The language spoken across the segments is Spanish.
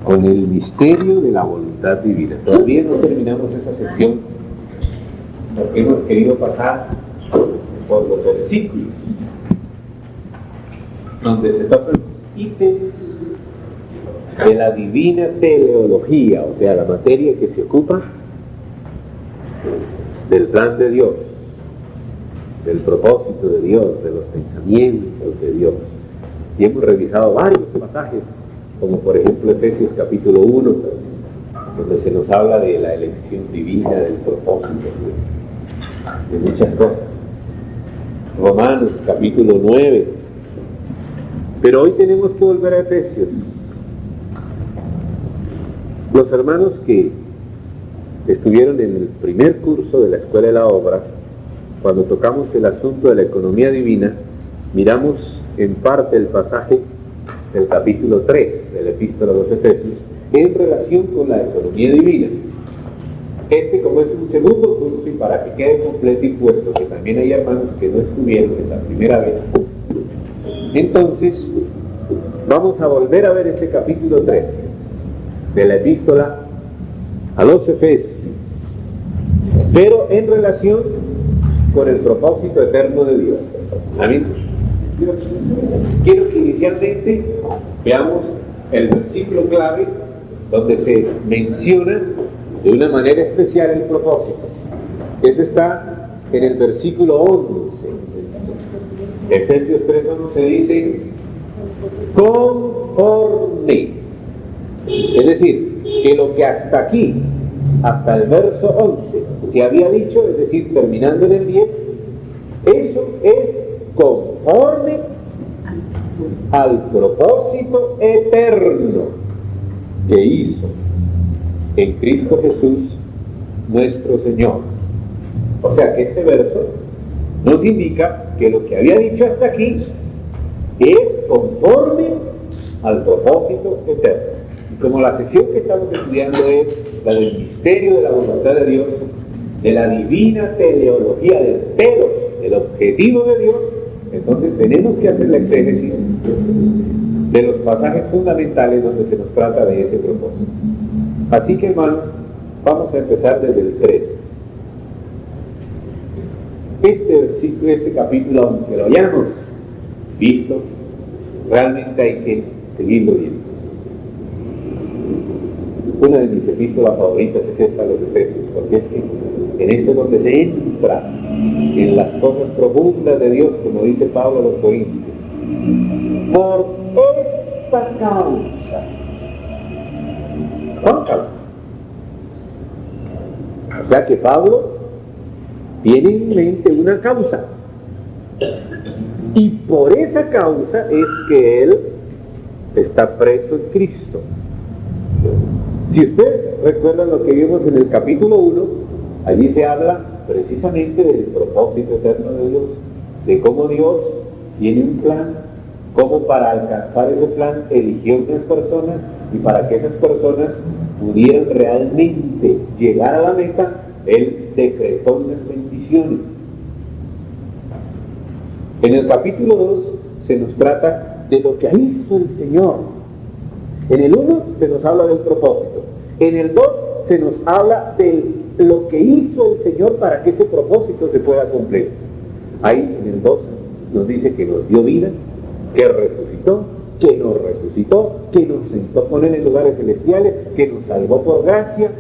con el misterio de la voluntad divina. Todavía no terminamos esa sección porque hemos querido pasar por los versículos donde se tocan los ítems de la divina teleología, o sea, la materia que se ocupa del plan de Dios, del propósito de Dios, de los pensamientos de Dios. Y hemos revisado varios pasajes, como por ejemplo Efesios capítulo 1, donde se nos habla de la elección divina, del propósito, de muchas cosas. Romanos capítulo 9. Pero hoy tenemos que volver a Efesios. Los hermanos que estuvieron en el primer curso de la Escuela de la Obra, cuando tocamos el asunto de la economía divina, miramos en parte el pasaje del capítulo 3 de la Epístola a los Efesios en relación con la economía divina. Como es un segundo curso y para que quede completo y puesto que también hay hermanos que no estuvieron en la primera vez, entonces vamos a volver a ver ese capítulo 3 de la Epístola a los Efesios, pero en relación con el propósito eterno de Dios. Amén. Quiero que inicialmente veamos el versículo clave donde se menciona de una manera especial el propósito. Ese está en el versículo 11. Efesios 3:11 dice conforme. Es decir, que lo que hasta aquí, hasta el verso 11, se había dicho, es decir, terminando en el 10, eso es conforme al propósito eterno que hizo en Cristo Jesús nuestro Señor. O sea que este verso nos indica que lo que había dicho hasta aquí es conforme al propósito eterno. Y como la sección que estamos estudiando es la del misterio de la voluntad de Dios, de la divina teleología del telos, del objetivo de Dios, entonces tenemos que hacer la exégesis de los pasajes fundamentales donde se nos trata de ese propósito. Así que, hermanos, vamos a empezar desde el 3. Este versículo, este capítulo, aunque lo hayamos visto, realmente hay que seguirlo viendo. Una de mis epístolas favoritas es esta, los Efesios, porque es que en esto es donde se entra en las cosas profundas de Dios, como dice Pablo a los Corintios. Por esta causa. ¿Cuál causa? O sea que Pablo tiene en mente una causa. Y por esa causa es que él está preso en Cristo. Si ustedes recuerdan lo que vimos en el capítulo 1, allí se habla precisamente del propósito eterno de Dios, de cómo Dios tiene un plan, cómo para alcanzar ese plan eligió unas personas y para que esas personas pudieran realmente llegar a la meta, Él decretó unas bendiciones. En el capítulo 2 se nos trata de lo que hizo el Señor. En el 1 se nos habla del propósito. En el 2 se nos habla de lo que hizo el Señor para que ese propósito se pueda cumplir. Ahí en el 2 nos dice que nos dio vida, que resucitó, que nos resucitó, que nos sentó con Él en lugares celestiales, que nos salvó por gracia,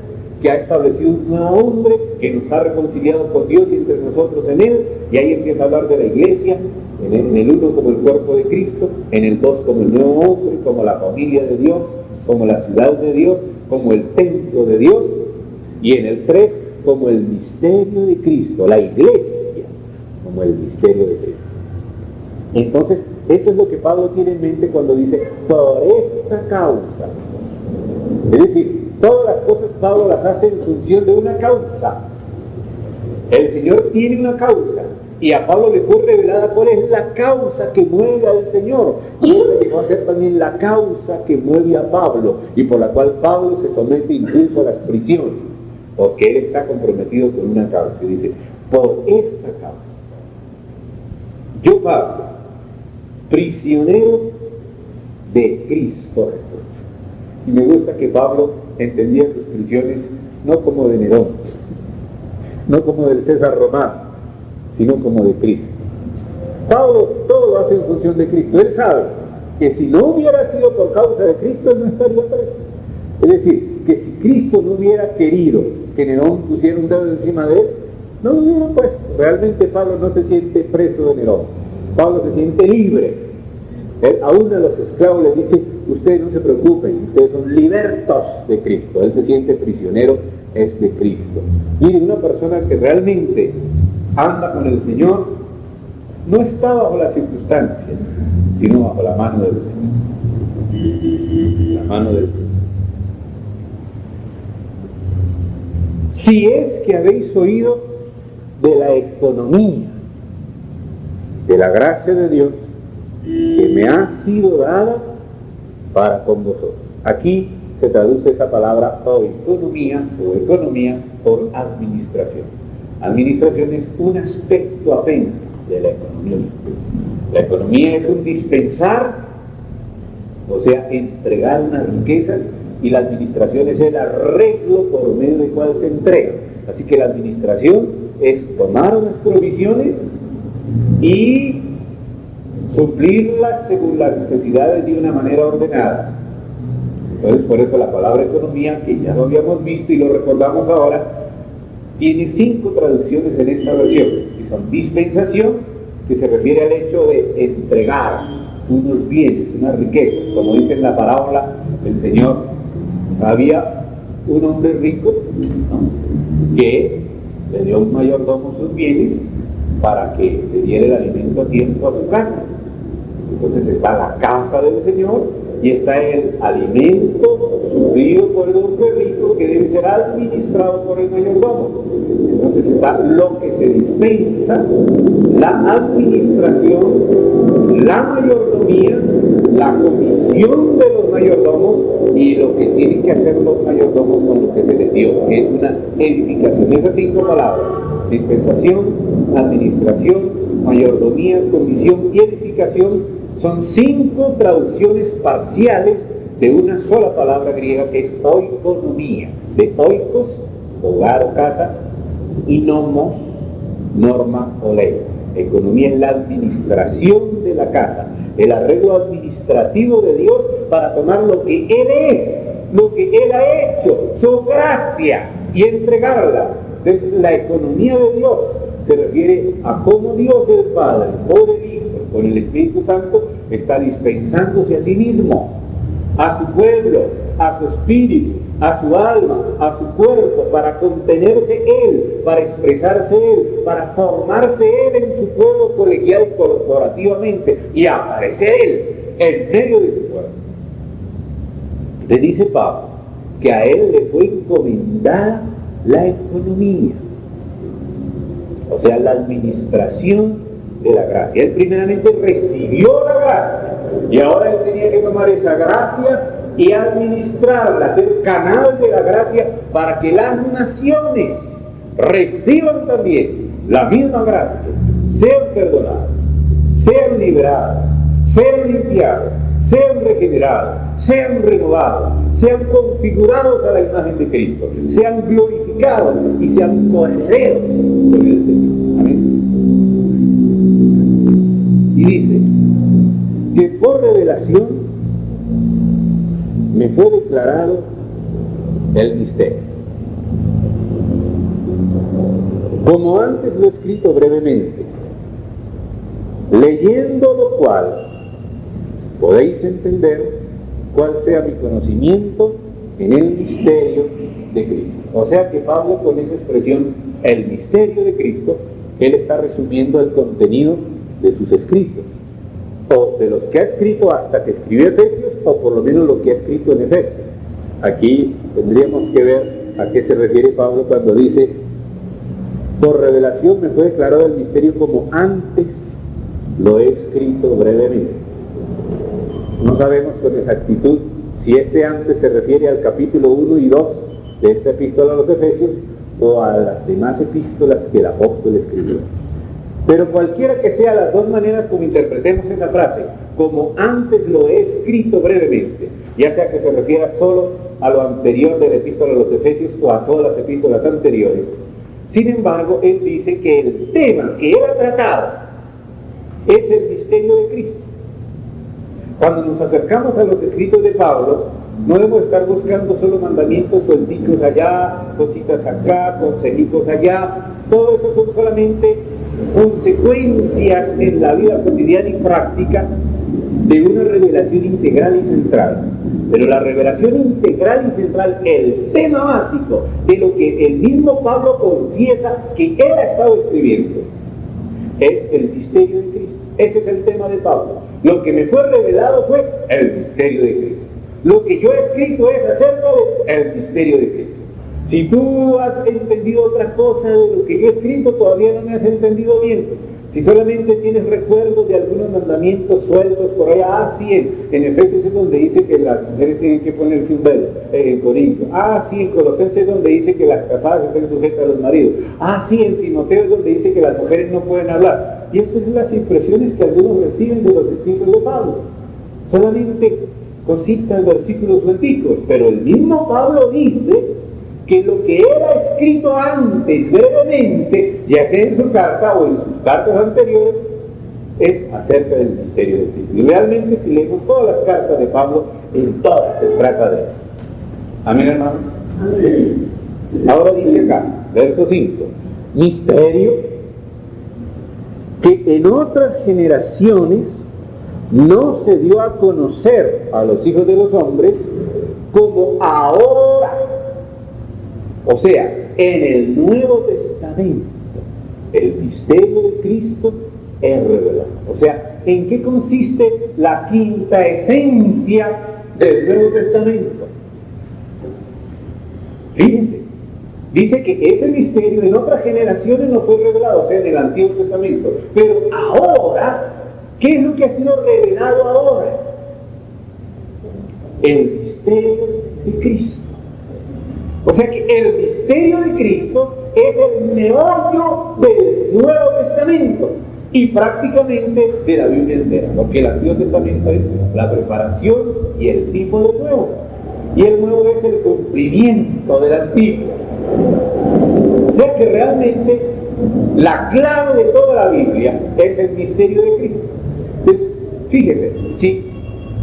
que ha establecido un nuevo hombre, que nos ha reconciliado con Dios y entre nosotros en Él. Y ahí empieza a hablar de la iglesia, en el 1 como el cuerpo de Cristo, en el 2 como el nuevo hombre, como la familia de Dios, como la ciudad de Dios, como el templo de Dios, y en el 3 como el misterio de Cristo, la iglesia como el misterio de Cristo. Entonces, eso es lo que Pablo tiene en mente cuando dice, por esta causa. Es decir, todas las cosas Pablo las hace en función de una causa. El Señor tiene una causa, y a Pablo le fue revelada cuál es la causa que mueve al Señor. Y esa llegó a ser también la causa que mueve a Pablo, y por la cual Pablo se somete incluso a las prisiones, porque él está comprometido con una causa. Y dice, por esta causa, yo Pablo, prisionero de Cristo Jesús. Y me gusta que Pablo entendía sus prisiones no como de Nerón, no como del César Romano, sino como de Cristo. Pablo todo lo hace en función de Cristo. Él sabe que si no hubiera sido por causa de Cristo, él no estaría preso. Es decir, que si Cristo no hubiera querido que Nerón pusiera un dedo encima de él, no lo hubiera puesto. Realmente Pablo no se siente preso de Nerón. Pablo se siente libre. Él aún a los esclavos les dice, ustedes no se preocupen, ustedes son libertos de Cristo. Él se siente prisionero, es de Cristo. Miren, una persona que realmente anda con el Señor no está bajo las circunstancias, sino bajo la mano del Señor. La mano del Señor. Si es que habéis oído de la economía, de la gracia de Dios, que me ha sido dada para con vosotros. Aquí se traduce esa palabra economía por administración. Administración es un aspecto apenas de la economía. La economía es un dispensar, o sea, entregar unas riquezas, y la administración es el arreglo por medio del cual se entrega. Así que la administración es tomar unas provisiones y suplirlas según las necesidades de una manera ordenada. Entonces, por eso la palabra economía, que ya lo habíamos visto y lo recordamos ahora, tiene 5 traducciones en esta versión, que son dispensación, que se refiere al hecho de entregar unos bienes, unas riquezas, como dice en la parábola del Señor. Había un hombre rico, ¿no?, que le dio a un mayordomo sus bienes para que le diera el alimento a tiempo a su casa. Entonces está la casa del Señor y está el alimento suplido por el hombre rico que debe ser administrado por el mayordomo. Entonces está lo que se dispensa, la administración, la mayordomía, la comisión de los mayordomos y lo que tienen que hacer los mayordomos con lo que se les dio, que es una edificación. Esas 5 palabras: dispensación, administración, mayordomía, comisión y edificación, son 5 traducciones parciales de una sola palabra griega que es oikonomía. De oikos, hogar o casa, y nomos, norma o ley. Economía es la administración de la casa, el arreglo administrativo de Dios para tomar lo que Él es, lo que Él ha hecho, su gracia, y entregarla. Entonces, la economía de Dios se refiere a cómo Dios el Padre, por el Hijo, con el Espíritu Santo, está dispensándose a sí mismo, a su pueblo, a su espíritu, a su alma, a su cuerpo, para contenerse Él, para expresarse Él, para formarse Él en su pueblo colegial y corporativamente, y aparecer Él en medio de su pueblo. Le dice Pablo que a Él le fue encomendada la economía, o sea, la administración de la gracia. Él primeramente recibió la gracia y ahora él tenía que tomar esa gracia y administrarla, ser canal de la gracia para que las naciones reciban también la misma gracia, sean perdonadas, sean liberadas, sean limpiadas, sean regenerados, sean renovados, sean configurados a la imagen de Cristo, sean glorificados y sean coherederos con el Señor. Amén. Y dice que por revelación me fue declarado el misterio, como antes lo he escrito brevemente, leyendo lo cual podéis entender cuál sea mi conocimiento en el misterio de Cristo. O sea que Pablo, con esa expresión, el misterio de Cristo, él está resumiendo el contenido de sus escritos, o de los que ha escrito hasta que escribió Efesios, o por lo menos lo que ha escrito en Efesios. Aquí tendríamos que ver a qué se refiere Pablo cuando dice: por revelación me fue declarado el misterio como antes lo he escrito brevemente. No sabemos con exactitud si este antes se refiere al capítulo 1 y 2 de esta epístola a los Efesios o a las demás epístolas que el apóstol escribió. Pero cualquiera que sea las dos maneras como interpretemos esa frase, como antes lo he escrito brevemente, ya sea que se refiera solo a lo anterior de la epístola a los Efesios o a todas las epístolas anteriores, sin embargo, él dice que el tema que él ha tratado es el misterio de Cristo. Cuando nos acercamos a los escritos de Pablo, no debemos estar buscando solo mandamientos suelticos allá, cositas acá, consejitos allá. Todo eso son solamente consecuencias en la vida cotidiana y práctica de una revelación integral y central. Pero la revelación integral y central, el tema básico de lo que el mismo Pablo confiesa que él ha estado escribiendo, es el misterio de Cristo. Ese es el tema de Pablo. Lo que me fue revelado fue el misterio de Cristo. Lo que yo he escrito es acerca del misterio de Cristo. Si tú has entendido otra cosa de lo que yo he escrito, todavía no me has entendido bien. Si solamente tienes recuerdos de algunos mandamientos sueltos por allá, sí, en Efesios es donde dice que las mujeres tienen que ponerse un velo, en Corintios. Sí, en Colosenses es donde dice que las casadas estén sujetas a los maridos. Sí, en Timoteo es donde dice que las mujeres no pueden hablar. Y estas son las impresiones que algunos reciben de los escritos de Pablo. Solamente cositas, versículos suelticos. Pero el mismo Pablo dice que lo que él ha escrito antes, brevemente, ya sea en su carta o en sus cartas anteriores, es acerca del misterio de Cristo. Y realmente, si leemos todas las cartas de Pablo, en todas se trata de eso. Amén, hermano. Amén. Ahora dice acá, verso 5, misterio que en otras generaciones no se dio a conocer a los hijos de los hombres como ahora. O sea, en el Nuevo Testamento, el misterio de Cristo es revelado. O sea, ¿en qué consiste la quinta esencia del Nuevo Testamento? Fíjense, dice que ese misterio en otras generaciones no fue revelado, o sea, en el Antiguo Testamento. Pero ahora, ¿qué es lo que ha sido revelado ahora? El misterio de Cristo. O sea que el misterio de Cristo es el meollo del Nuevo Testamento y prácticamente de la Biblia entera, porque el Antiguo Testamento es la preparación y el tipo del Nuevo, y el Nuevo es el cumplimiento del Antiguo. O sea que realmente la clave de toda la Biblia es el misterio de Cristo. Entonces, fíjese, si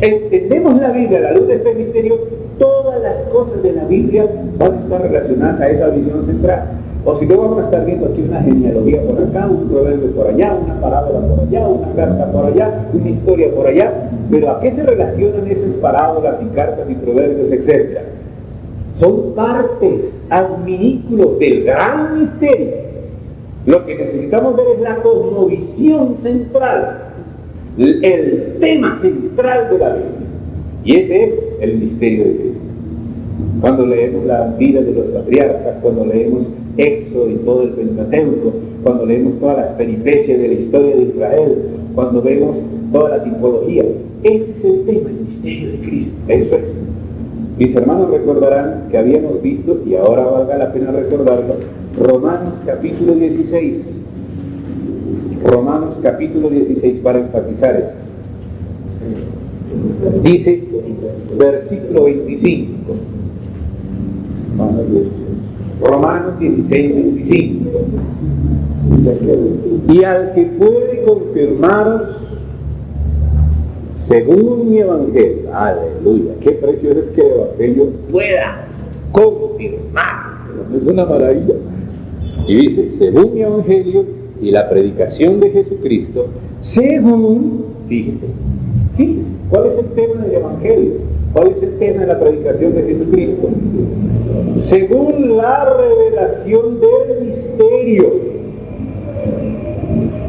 entendemos la Biblia a la luz de este misterio, todas las cosas de la Biblia van a estar relacionadas a esa visión central. O si no, vamos a estar viendo aquí una genealogía por acá, un proverbio por allá, una parábola por allá, una carta por allá, una historia por allá. Pero ¿a qué se relacionan esas parábolas y cartas y proverbios, etcétera? Son partes, adminículos del gran misterio. Lo que necesitamos ver es la cosmovisión central, el tema central de la Biblia. Y ese es el misterio de Cristo. Cuando leemos la vida de los patriarcas, cuando leemos Éxodo y todo el Pentateuco, cuando leemos todas las peripecias de la historia de Israel, cuando vemos toda la tipología, ese es el tema, el misterio de Cristo. Eso es. Mis hermanos recordarán que habíamos visto, y ahora valga la pena recordarlo, Romanos capítulo 16. Romanos capítulo 16, para enfatizar esto. Dice, versículo 25, Romanos 16, 25, y al que puede confirmaros según mi evangelio, aleluya, qué precioso es que el evangelio pueda confirmar, es una maravilla. Y dice, según mi evangelio y la predicación de Jesucristo, según, fíjese, ¿cuál es el tema del evangelio? ¿Cuál es el tema de la predicación de Jesucristo? Según la revelación del misterio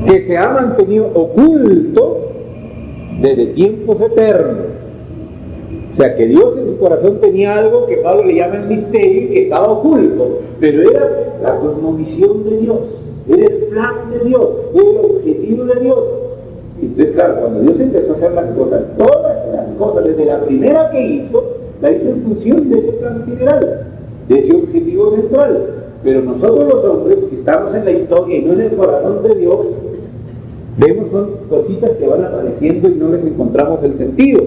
que se ha mantenido oculto desde tiempos eternos. O sea, que Dios en su corazón tenía algo que Pablo le llama el misterio y que estaba oculto, pero era la cosmovisión de Dios, era el plan de Dios, era el objetivo de Dios. Entonces, claro, cuando Dios empezó a hacer las cosas, todas las cosas, desde la primera que hizo, la hizo en función de ese plan general, de ese objetivo central. Pero nosotros los hombres, que estamos en la historia y no en el corazón de Dios, Vemos son cositas que van apareciendo y no les encontramos el sentido.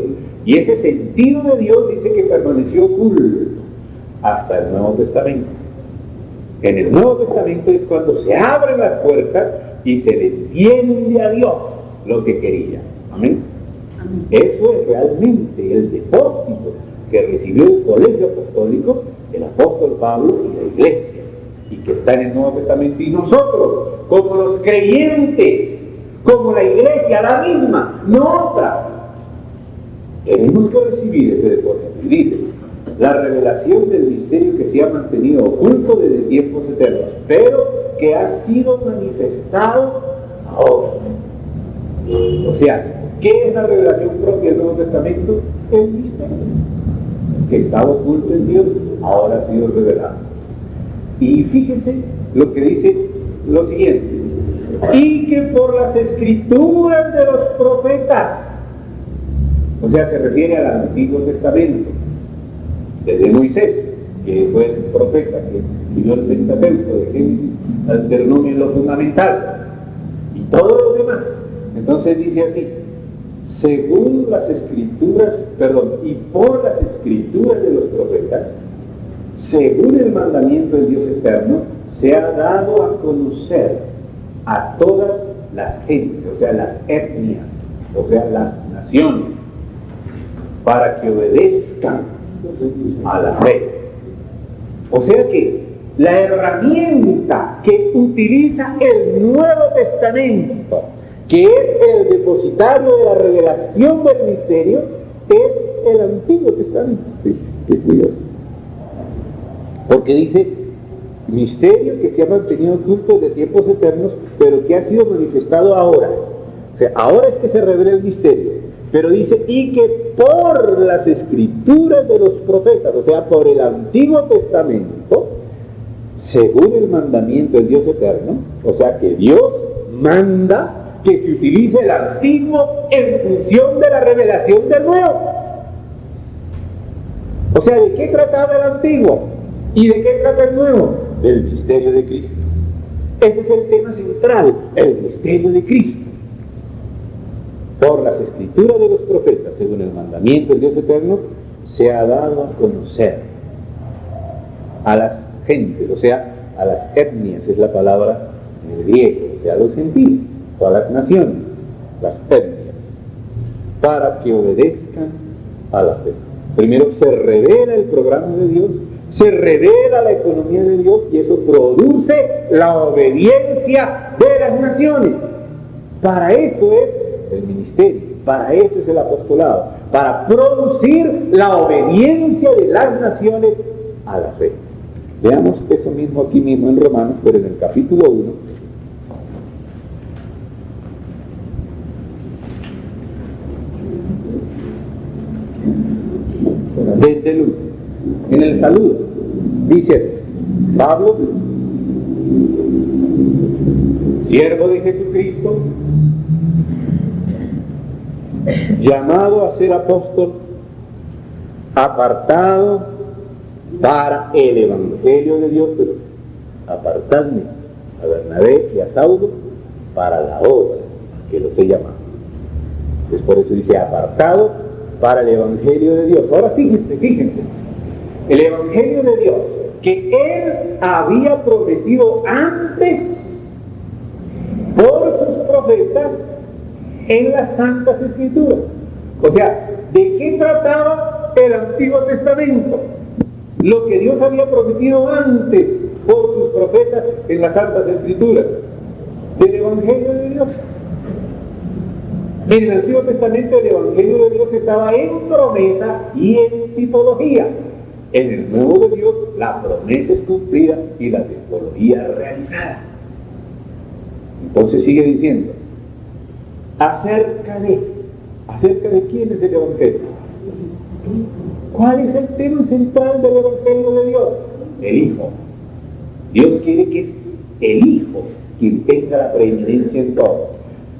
Y ese sentido de Dios dice que permaneció oculto hasta el Nuevo Testamento. En el Nuevo Testamento es cuando se abren las puertas y se le entiende a Dios lo que quería. Amén. Amén. Eso es realmente el depósito que recibió el colegio apostólico, el apóstol Pablo y la iglesia, y que está en el Nuevo Testamento. Y nosotros, como los creyentes, como la iglesia, la misma, no otra, tenemos que recibir ese depósito. Y dice, la revelación del misterio que se ha mantenido oculto desde tiempos eternos, pero que ha sido manifestado ahora. O sea, ¿qué es la revelación propia del Nuevo Testamento? El misterio que estaba oculto en Dios, ahora ha sido revelado. Y fíjese lo que dice lo siguiente: y que por las escrituras de los profetas, o sea, se refiere al Antiguo Testamento, desde Moisés, que fue el profeta que escribió el Pentateuco, de Génesis al Deuteronomio, lo fundamental, y todos los demás. Entonces dice así: según las escrituras, y por las escrituras de los profetas, según el mandamiento del Dios eterno, se ha dado a conocer a todas las gentes, o sea, las etnias, o sea, las naciones, para que obedezcan a la fe. O sea que la herramienta que utiliza el Nuevo Testamento, que es el depositario de la revelación del misterio, es el Antiguo Testamento. Qué curioso. Porque dice, misterio que se ha mantenido oculto de tiempos eternos, pero que ha sido manifestado ahora. O sea, ahora es que se revela el misterio. Pero dice, y que por las escrituras de los profetas, o sea, por el Antiguo Testamento, según el mandamiento del Dios eterno, o sea, que Dios manda que se utilice el Antiguo en función de la revelación del Nuevo. O sea, ¿de qué trataba el Antiguo? ¿Y de qué trata el Nuevo? Del misterio de Cristo. Ese es el tema central, el misterio de Cristo. Por las escrituras de los profetas, según el mandamiento del Dios eterno, se ha dado a conocer a las gentes, o sea, a las etnias, es la palabra en griego, o sea, a los gentiles, o a las naciones, las etnias, para que obedezcan a la fe. Primero se revela el programa de Dios, se revela la economía de Dios, y eso produce la obediencia de las naciones. Para eso es el ministerio, para eso es el apostolado, para producir la obediencia de las naciones a la fe. Veamos eso mismo aquí mismo en Romanos, pero en el capítulo 1. Desde el 1, en el saludo, dice Pablo, siervo de Jesucristo, llamado a ser apóstol, apartado para el Evangelio de Dios, pero apartadme a Bernabé y a Saulo para la obra que los he llamado. Entonces por eso dice apartado para el Evangelio de Dios. Ahora fíjense, el Evangelio de Dios que Él había prometido antes por sus profetas en las Santas Escrituras. O sea, ¿de qué trataba el Antiguo Testamento? Lo que Dios había prometido antes por sus profetas en las Santas Escrituras, del Evangelio de Dios. En el Antiguo Testamento el Evangelio de Dios estaba en promesa y en tipología. En el Nuevo de Dios la promesa es cumplida y la tipología realizada. Entonces sigue diciendo, acerca de quién es el Evangelio. ¿Cuál es el tema central del Evangelio de Dios? El Hijo. Dios quiere que es el Hijo quien tenga la preeminencia en todo.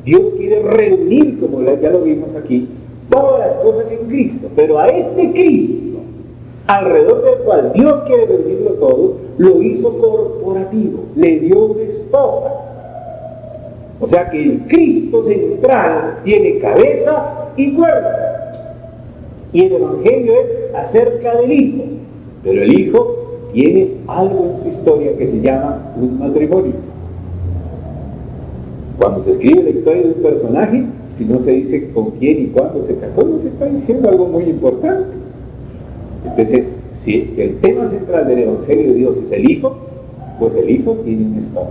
Dios quiere reunir, como ya lo vimos aquí, todas las cosas en Cristo, pero a este Cristo, alrededor del cual Dios quiere reunirlo todo, lo hizo corporativo, le dio una esposa. O sea que el Cristo central tiene cabeza y cuerpo. Y el Evangelio es acerca del Hijo. Pero el Hijo tiene algo en su historia que se llama un matrimonio. Cuando se escribe la historia de un personaje, si no se dice con quién y cuándo se casó, no se está diciendo algo muy importante. Entonces, si el tema central del Evangelio de Dios es el Hijo, pues el Hijo tiene una esposa.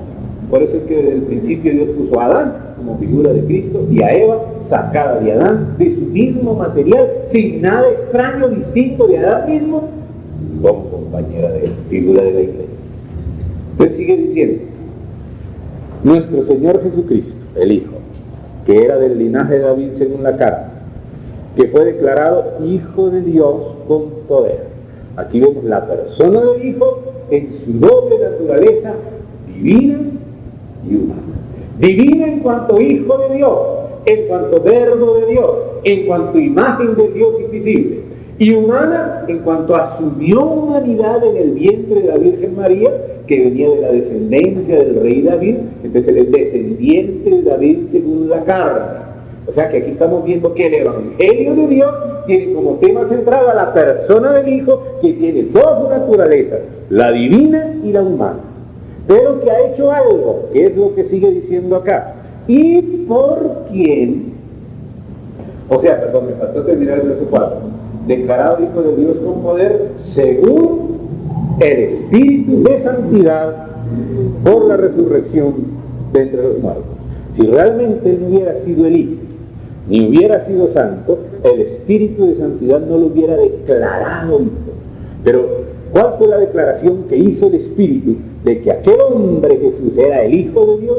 Por eso es que desde el principio Dios puso a Adán como figura de Cristo y a Eva sacada de Adán, de su mismo material, sin nada extraño, distinto de Adán mismo, como compañera de él, figura de la iglesia. Entonces sigue diciendo, nuestro Señor Jesucristo, el Hijo, que era del linaje de David según la carne, que fue declarado Hijo de Dios con poder. Aquí vemos la persona del Hijo en su doble naturaleza divina y humana. Divina en cuanto Hijo de Dios, en cuanto Verbo de Dios, en cuanto imagen del Dios invisible. Y humana en cuanto asumió humanidad en el vientre de la Virgen María, que venía de la descendencia del rey David, entonces él es descendiente de David según la carne. O sea que aquí estamos viendo que el Evangelio de Dios tiene como tema central a la persona del Hijo, que tiene dos naturalezas, la divina y la humana, pero que ha hecho algo, que es lo que sigue diciendo acá. ¿Y por quién? O sea, perdón, me faltó terminar el verso 4. Declarado Hijo de Dios con poder, según el Espíritu de Santidad, por la resurrección de entre los muertos. Si realmente él no hubiera sido el Hijo, ni hubiera sido santo, el Espíritu de Santidad no lo hubiera declarado Hijo. Pero, ¿cuál fue la declaración que hizo el Espíritu de que aquel hombre Jesús era el Hijo de Dios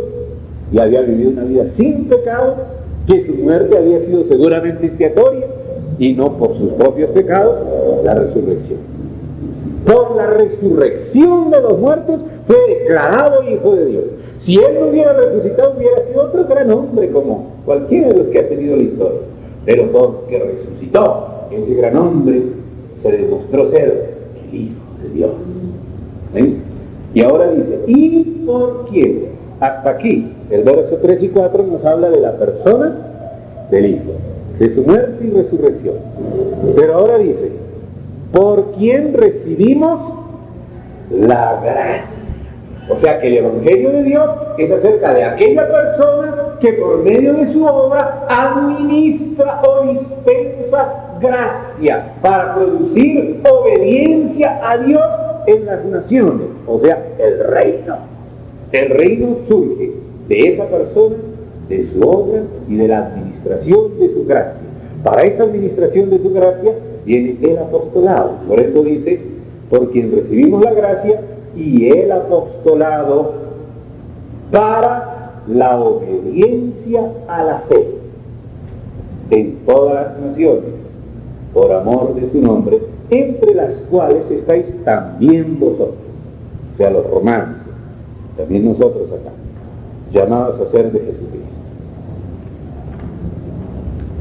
y había vivido una vida sin pecado, que su muerte había sido seguramente expiatoria y no por sus propios pecados? La resurrección. Por la resurrección de los muertos fue declarado Hijo de Dios. Si él no hubiera resucitado, hubiera sido otro gran hombre como cualquiera de los que ha tenido la historia. Pero porque resucitó, ese gran hombre se demostró ser el Hijo de Dios. ¿Ven? Y ahora dice, ¿y por quién? Hasta aquí, el verso 3 y 4 nos habla de la persona del Hijo, de su muerte y resurrección. Pero ahora dice, ¿por quién recibimos la gracia? O sea que el Evangelio de Dios es acerca de aquella persona que por medio de su obra administra o dispensa gracia para producir obediencia a Dios en las naciones, o sea, el reino. El reino surge de esa persona, de su obra y de la administración de su gracia. Para esa administración de su gracia viene el apostolado. Por eso dice, por quien recibimos la gracia y el apostolado para la obediencia a la fe en todas las naciones, por amor de su nombre, entre las cuales estáis también vosotros, o sea, los romanos, también nosotros acá, llamados a ser de Jesucristo.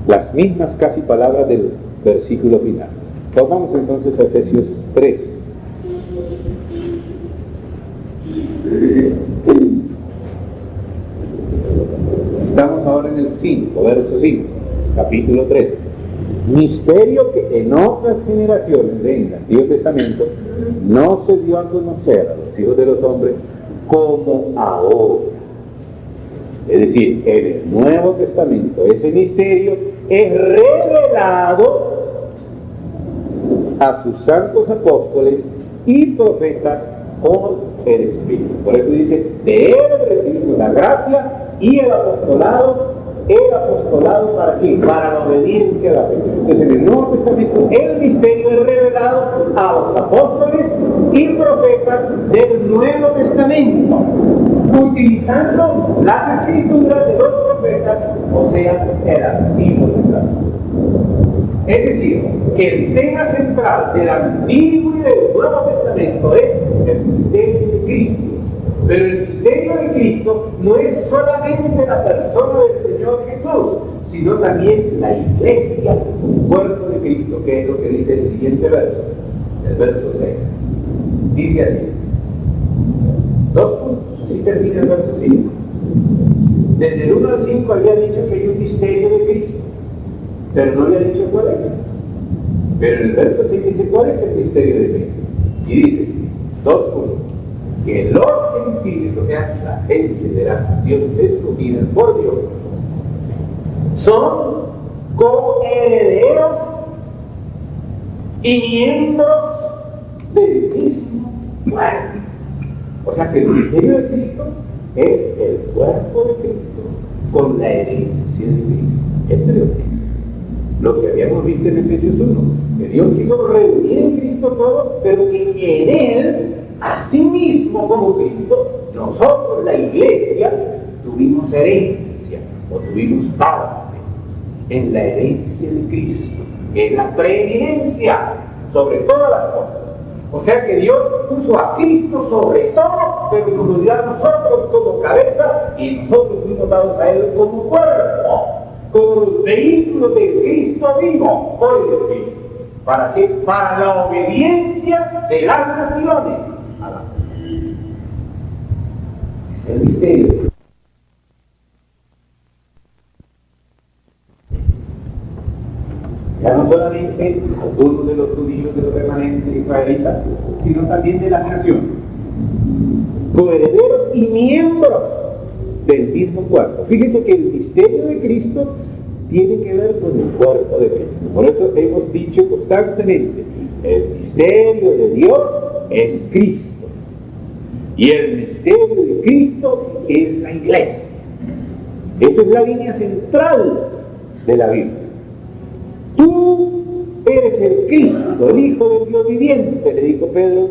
Las mismas casi palabras del versículo final. Vamos entonces a Efesios 3. Estamos ahora en el 5, verso 5, capítulo 3. Misterio que en otras generaciones del Antiguo Testamento no se dio a conocer a los hijos de los hombres como ahora. Es decir, en el Nuevo Testamento ese misterio es revelado a sus santos apóstoles y profetas por el Espíritu. Por eso dice, de él recibimos la gracia y el apostolado para qué? Para la obediencia a la fe. Entonces en el Nuevo Testamento el misterio es revelado a los apóstoles y profetas del Nuevo Testamento, utilizando las escrituras de los profetas, o sea, el Antiguo Testamento. Es decir, que el tema central del Antiguo y del Nuevo Testamento es el misterio de Cristo. Pero el misterio de Cristo no es solamente la persona del Señor Jesús, sino también la iglesia, el cuerpo de Cristo, que es lo que dice el siguiente verso, el verso 6. Dice así, 2 puntos, así termina el verso 5. Desde el 1 al 5 había dicho que hay un misterio de Cristo, pero no había dicho cuál es. Pero en el verso 6 dice cuál es el misterio de Cristo. Y dice, 2:1, que los gentiles, o sea, la gente de las naciones escogidas por Dios, son coherederos y miembros del mismo cuerpo. O sea que el misterio de Cristo es el cuerpo de Cristo con la herencia de Cristo. Esto es lo que habíamos visto en Efesios 1, que Dios quiso reunir en Cristo todo, pero que en Él, así mismo como Cristo, nosotros, la iglesia, tuvimos herencia, o tuvimos parte en la herencia de Cristo, en la preeminencia sobre todas las cosas. O sea que Dios puso a Cristo sobre todo, pero como dirá nosotros como cabeza, y nosotros fuimos dados a Él como cuerpo, como los vehículos de Cristo vivo, hoy decir. ¿Para qué? Para la obediencia de las naciones. Es el misterio. Ya no solamente algunos de los judíos, de los remanentes israelitas, sino también de las naciones, coherederos y miembros del mismo cuerpo. Fíjese que el misterio de Cristo tiene que ver con el cuerpo de Cristo. Por eso hemos dicho constantemente, el misterio de Dios es Cristo. Y el misterio de Cristo es la iglesia. Esa es la línea central de la Biblia. Tú eres el Cristo, el Hijo del Dios viviente, le dijo Pedro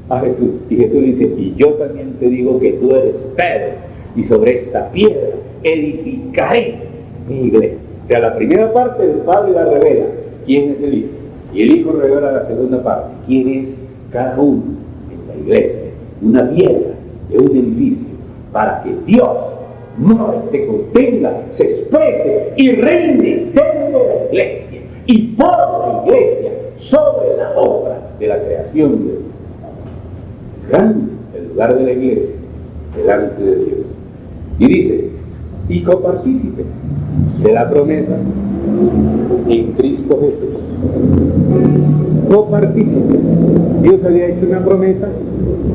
a Jesús. Y Jesús dice, y yo también te digo que tú eres Pedro, y sobre esta piedra edificaré mi iglesia. O sea, la primera parte del Padre la revela, quién es el Hijo. Y el Hijo revela la segunda parte, quién es cada uno en la iglesia. Una piedra de un edificio, para que Dios more, se contenga, se exprese y reine desde la iglesia y por la iglesia sobre la obra de la creación de Dios. Grande el lugar de la iglesia delante de Dios. Y dice, y copartícipes de la promesa en Cristo Jesús. Copartícipes. Dios había hecho una promesa.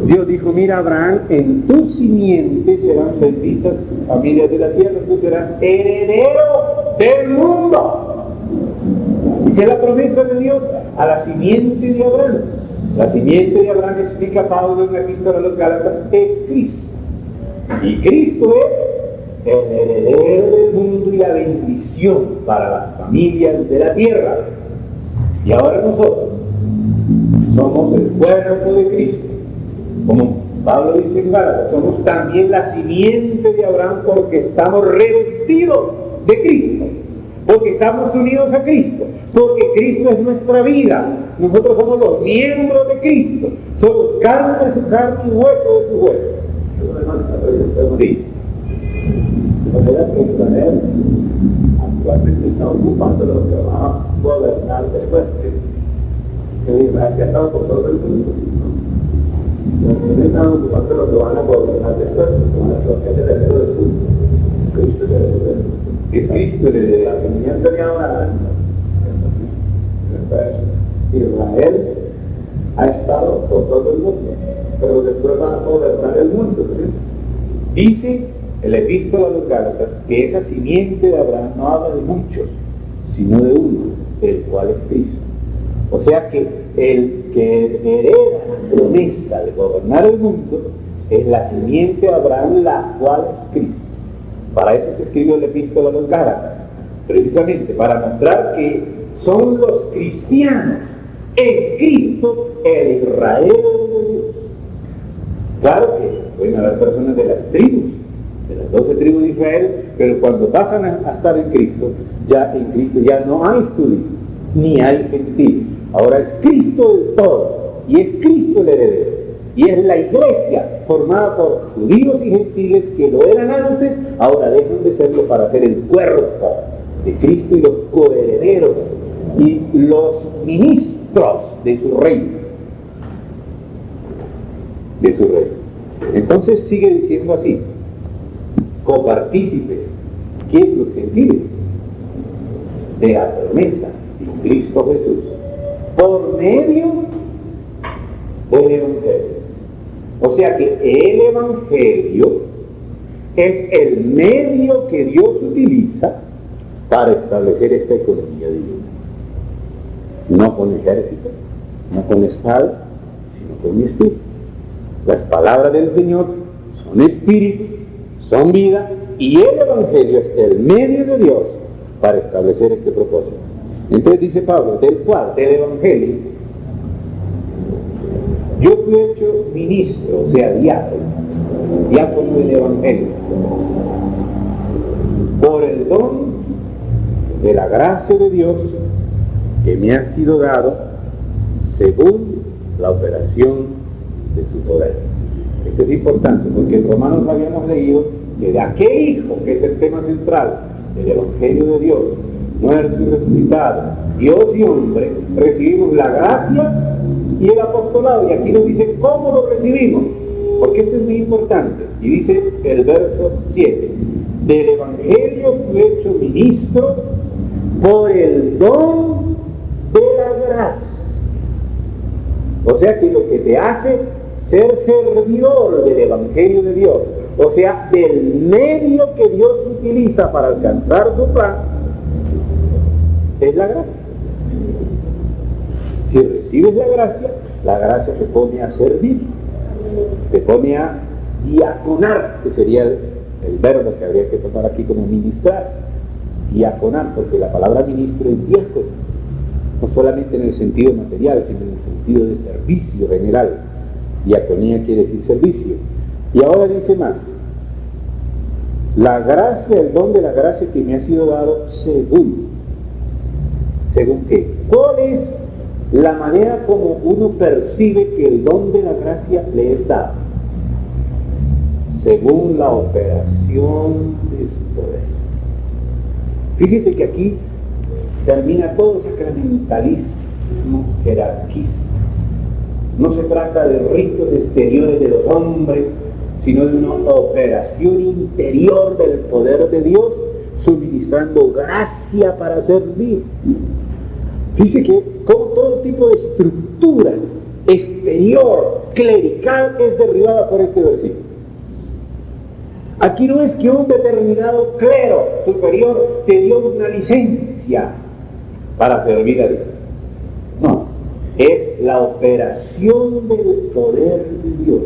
Dios dijo, mira Abraham, en tu simiente serán benditas familias de la tierra, tú serás heredero del mundo. Dice la promesa de Dios a la simiente de Abraham. La simiente de Abraham, explica Pablo en la epístola a los Gálatas, es Cristo. Y Cristo es el heredero del mundo y la bendición para las familias de la tierra. Y ahora nosotros somos el cuerpo de Cristo. Como Pablo dice en Gálatas, somos también la simiente de Abraham porque estamos revestidos de Cristo, porque estamos unidos a Cristo, porque Cristo es nuestra vida. Nosotros somos los miembros de Cristo, somos carne de su carne y hueso de su hueso. Sí. O sea que Israel actualmente está ocupando lo que va a gobernar después, que Israel ya está por todo el mundo. Los que están ocupando lo que van a gobernar después, lo que es el heredero del mundo. Cristo es el heredero del mundo. Es Cristo el heredero. La Señor tenía una Israel ha estado por todo el mundo, pero después van a gobernar el mundo. Dice el epístola a los Gálatas que esa simiente de Abraham no habla de muchos, sino de uno, el cual es Cristo. O sea que el que hereda la promesa de gobernar el mundo es la simiente de Abraham, la cual es Cristo. Para eso se escribió el epístola a los Gálatas, precisamente para mostrar que son los cristianos en Cristo el Israel de Dios. Claro que pueden haber personas de las tribus, de las 12 tribus de Israel, pero cuando pasan a estar en Cristo ya no hay judío, ni hay gentil. Ahora es Cristo el todo, y es Cristo el heredero, y es la iglesia formada por judíos y gentiles que lo eran antes, ahora dejan de serlo para ser el cuerpo de Cristo y los coherederos y los ministros de su reino. Entonces sigue diciendo así, copartícipes, ¿quién los gentiles? De la promesa en Cristo Jesús, por medio del Evangelio. O sea que el Evangelio es el medio que Dios utiliza para establecer esta economía divina. No con ejército, no con espada, sino con mi espíritu. Las palabras del Señor son espíritu, son vida, y el Evangelio es el medio de Dios para establecer este propósito. Entonces dice Pablo, del Evangelio, yo fui hecho ministro, o sea, diácono del Evangelio, por el don de la gracia de Dios que me ha sido dado según la operación de su poder. Esto es importante porque en Romanos habíamos leído que de aquel Hijo, que es el tema central del Evangelio de Dios, muerto y resucitado, Dios y hombre, recibimos la gracia y el apostolado. Y aquí nos dice cómo lo recibimos, porque esto es muy importante. Y dice el verso 7, del Evangelio fui hecho ministro por el don de la gracia. O sea que lo que te hace ser servidor del Evangelio de Dios, o sea, del medio que Dios utiliza para alcanzar su plan, es la gracia. Si recibes la gracia te pone a servir, te pone a diaconar, que sería el verbo que habría que tomar aquí como ministrar, diaconar, porque la palabra ministro es diácono, no solamente en el sentido material, sino en el sentido de servicio general. Diaconía quiere decir servicio. Y ahora dice más, la gracia, el don de la gracia que me ha sido dado ¿según qué? ¿Cuál es la manera como uno percibe que el don de la gracia le es dado? Según la operación de su poder. Fíjese que aquí termina todo sacramentalismo, jerarquismo. No se trata de ritos exteriores de los hombres, sino de una operación interior del poder de Dios, suministrando gracia para servir. Dice que como todo tipo de estructura exterior, clerical, es derribada por este versículo. Aquí no es que un determinado clero superior te dio una licencia para servir a Dios. No, es la operación del poder de Dios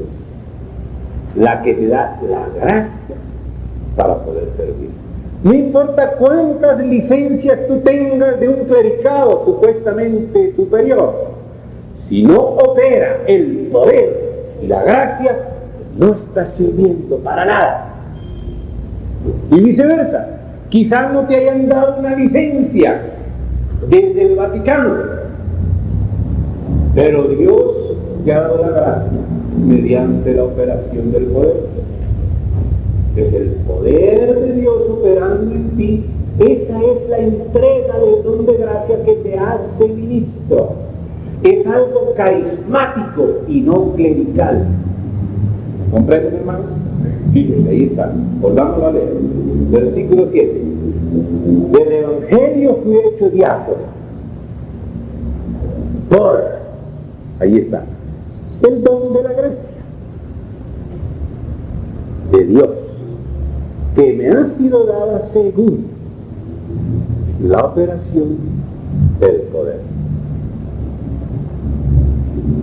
la que te da la gracia para poder servir. No importa cuántas licencias tú tengas de un clericado supuestamente superior, si no opera el poder y la gracia, no estás sirviendo para nada. Y viceversa, quizás no te hayan dado una licencia desde el Vaticano, pero Dios te ha dado la gracia mediante la operación del poder. Es el poder de Dios operando en ti. Esa es la entrega del don de gracia que te hace ministro. Es algo carismático y no clerical. ¿Comprenden, hermanos? Fíjense, ahí está. Volvamos a leer. Versículo 7. Del Evangelio fui hecho diácono. Ahí está. El don de la gracia de Dios, que me ha sido dada según la operación del poder.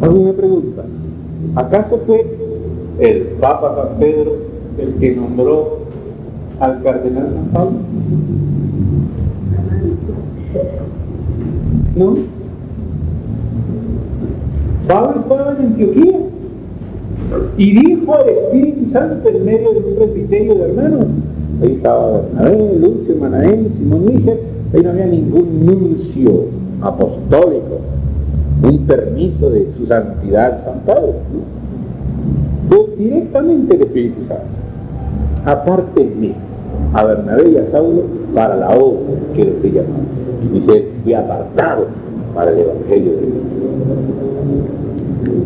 Hago una pregunta. ¿Acaso fue el Papa San Pedro el que nombró al cardenal San Pablo? ¿No? Pablo estaba en Antioquía y dijo al Espíritu Santo en medio de un presbiterio de hermanos. Ahí estaba Bernabé, Lucio, Manaén, Simón Níger. Ahí no había ningún nuncio apostólico, un permiso de su santidad San Pablo, ¿no? Pues directamente el Espíritu Santo: apártenme a Bernabé y a Saulo para la obra que les he llamado. Y dice, fui apartado para el Evangelio de Dios.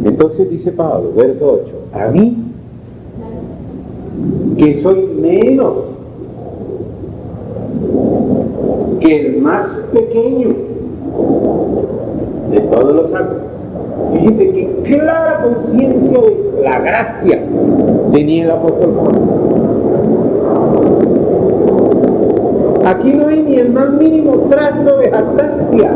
Entonces dice Pablo, verso 8, a mí que soy menos que el más pequeño de todos los santos. Fíjense que clara conciencia de la gracia tenía el apóstol Pablo. Aquí no hay ni el más mínimo trazo de jactancia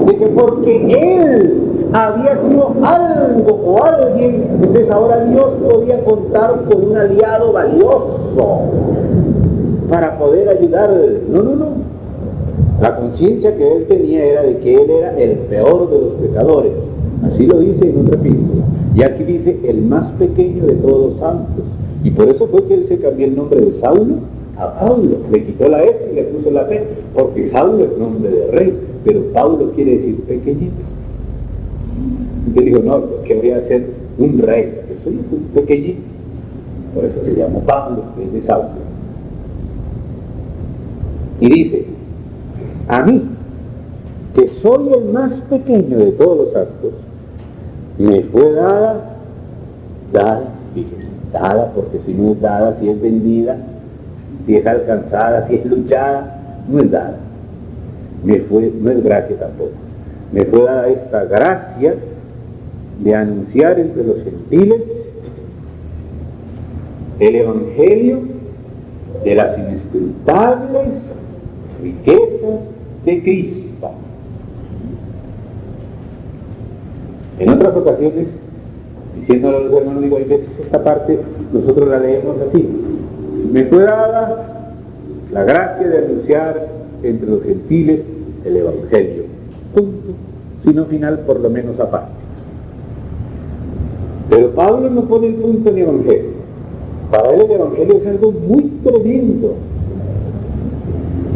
de que porque él había sido algo o alguien, entonces ahora Dios podía contar con un aliado valioso para poder ayudarle. No. La conciencia que él tenía era de que él era el peor de los pecadores. Así lo dice en otra epístola. Y aquí dice el más pequeño de todos los santos. Y por eso fue que él se cambió el nombre de Saulo a Pablo. Le quitó la S y le puso la P, porque Saulo es nombre de rey, pero Pablo quiere decir pequeñito. Y dijo, no, que voy a ser un rey, yo soy un pequeñito. Por eso se llama Pablo, que es de Saulo. Y dice, a mí, que soy el más pequeño de todos los santos, me fue dada, fíjese, dada, porque si no es dada, si es vendida, si es alcanzada, si es luchada, no es dada. No es gracia tampoco. Me fue dada esta gracia de anunciar entre los gentiles el evangelio de las inescrutables riquezas de Cristo. En otras ocasiones, diciéndole a los hermanos, digo, hay veces esta parte nosotros la leemos así: me fue dada la gracia de anunciar entre los gentiles el evangelio, punto, sino final, por lo menos aparte. Pero Pablo no pone el punto en el evangelio. Para él el evangelio es algo muy tremendo,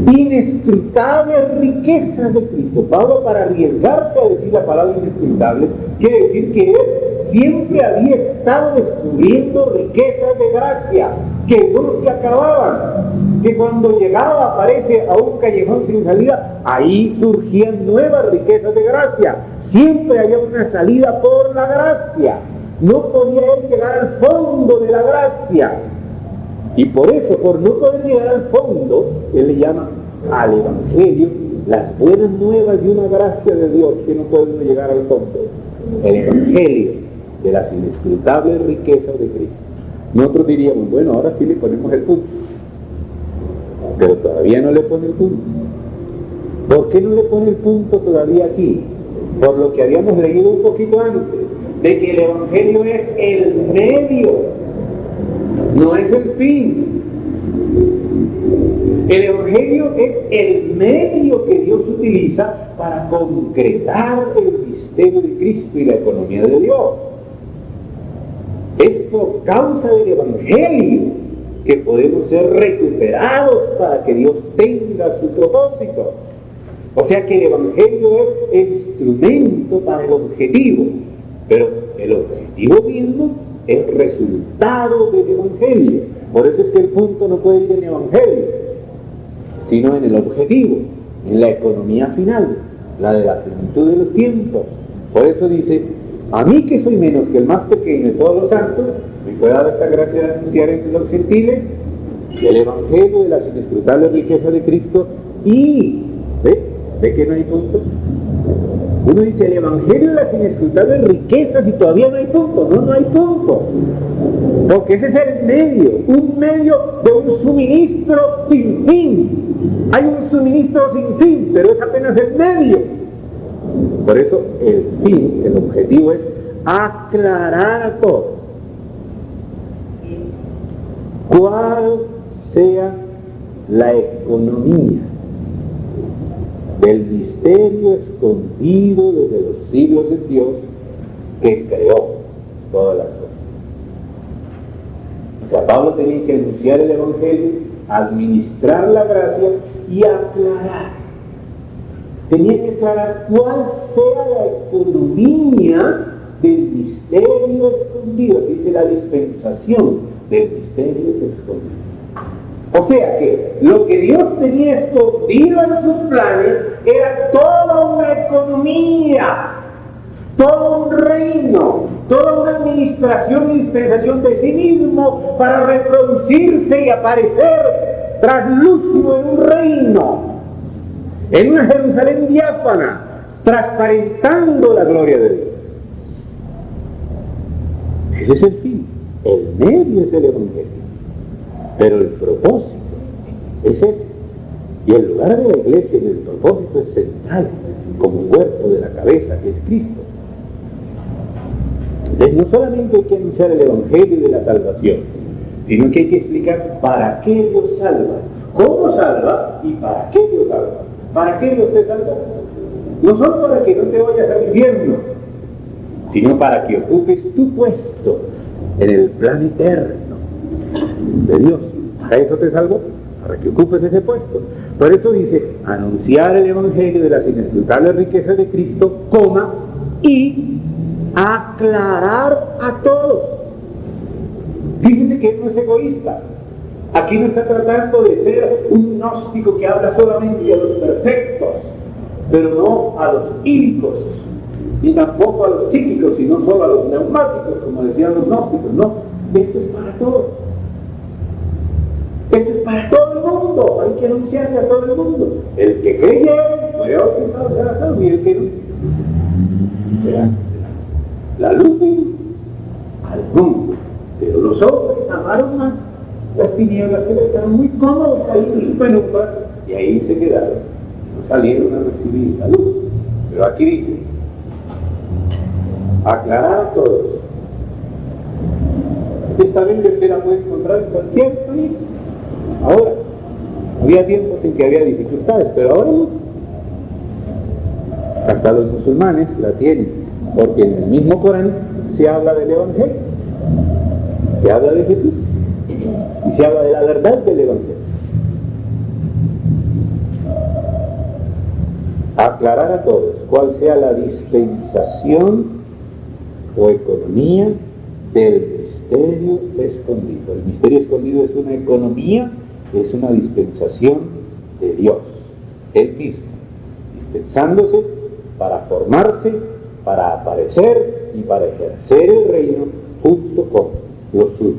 inescrutables riquezas de Cristo. Pablo, para arriesgarse a decir la palabra inescrutable, quiere decir que él siempre había estado descubriendo riquezas de gracia que no se acababan, que cuando llegaba, aparece a un callejón sin salida, ahí surgían nuevas riquezas de gracia. Siempre había una salida por la gracia. No podía él llegar al fondo de la gracia. Y por eso, por no poder llegar al fondo, él le llama al evangelio las buenas nuevas de una gracia de Dios que no puede llegar al fondo. El evangelio de las inescrutables riquezas de Cristo. Nosotros diríamos, bueno, ahora sí le ponemos el punto, pero todavía no le pone el punto. ¿Por qué no le pone el punto todavía aquí? Por lo que habíamos leído un poquito antes, de que el evangelio es el medio, no es el fin. El evangelio es el medio que Dios utiliza para concretar el misterio de Cristo y la economía de Dios. Es por causa del evangelio que podemos ser recuperados para que Dios tenga su propósito. O sea que el evangelio es el instrumento para el objetivo, pero el objetivo mismo es resultado del evangelio. Por eso es que el punto no puede ir en el evangelio, sino en el objetivo, en la economía final, la de la plenitud de los tiempos. Por eso dice, a mí que soy menos que el más pequeño de todos los santos, me puede dar esta gracia de anunciar entre los gentiles el evangelio de las inescrutables riquezas de Cristo. Y ¿ve que no hay punto? Uno dice el evangelio de las inescrutables riquezas y todavía no hay punto. No hay punto, porque ese es el medio, un medio de un suministro sin fin. Hay un suministro sin fin, pero es apenas el medio. Por eso el fin, el objetivo es aclarar a todos cuál sea la economía del misterio escondido desde los siglos de Dios que creó todas las cosas. O sea, Pablo tenía que anunciar el evangelio, administrar la gracia y aclarar. Tenía que aclarar cuál sea la economía del misterio escondido, dice la dispensación del misterio escondido. O sea que lo que Dios tenía escondido en sus planes era toda una economía, todo un reino, toda una administración y dispensación de sí mismo para reproducirse y aparecer traslúcido en un reino, en una Jerusalén diáfana, transparentando la gloria de Dios. Ese es el fin, el medio es el Evangelio, pero el propósito es ese. Y el lugar de la iglesia en el propósito es central, como cuerpo de la cabeza, que es Cristo. Entonces no solamente hay que anunciar el Evangelio de la salvación, sino que hay que explicar para qué Dios salva, cómo salva y para qué Dios salva. ¿Para qué Dios te salva? No solo para que no te vayas al infierno, sino para que ocupes tu puesto en el plan eterno de Dios. ¿Para eso te salvó? Para que ocupes ese puesto. Por eso dice, anunciar el Evangelio de las inescrutables riquezas de Cristo, y aclarar a todos. Fíjense que él no es egoísta. Aquí no está tratando de ser un gnóstico que habla solamente a los perfectos, pero no a los ílicos, ni tampoco a los psíquicos, sino solo a los neumáticos, como decían los gnósticos. No, esto es para todos. Esto es para todo el mundo, hay que anunciarle a todo el mundo. El que cree puede bautizado, será salvo, y el que no será la luz al mundo. Pero los hombres amaron más las tinieblas, que estaban muy cómodos ahí en la penumbra, y ahí se quedaron, no salieron a recibir la luz. Pero aquí dice, aclarar a todos. Esta Biblia usted la puede encontrar en cualquier país. Ahora, había tiempos en que había dificultades, pero ahora no. Hasta los musulmanes la tienen, porque en el mismo Corán se habla del Evangelio, se habla de Jesús, y se habla de la verdad del Evangelio. Aclarar a todos cuál sea la dispensación o economía del misterio escondido. El misterio escondido es una economía, es una dispensación de Dios, Él mismo, dispensándose para formarse, para aparecer y para ejercer el reino junto con los suyos.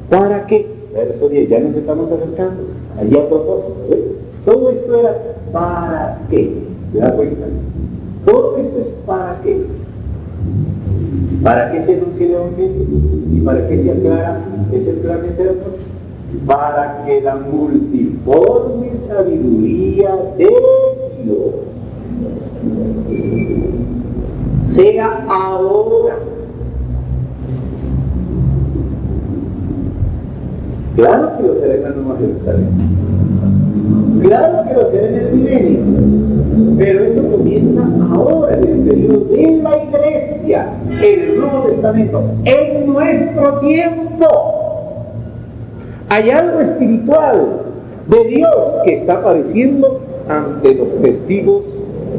¿Para qué? Verso 10, ya nos estamos acercando, allí a propósito, ¿ves? Todo esto era ¿para qué? ¿Se da cuenta? Todo esto es ¿para qué? ¿Para qué se anuncia el Evangelio? ¿Y para qué se aclara ese plan eterno? Para que la multiforme sabiduría de Dios sea ahora. Claro que lo será en la Nueva Jerusalén. Claro que lo será en el milenio. Pero eso comienza ahora, en el periodo de la Iglesia, en el Nuevo Testamento, en nuestro tiempo. Hay algo espiritual de Dios que está apareciendo ante los testigos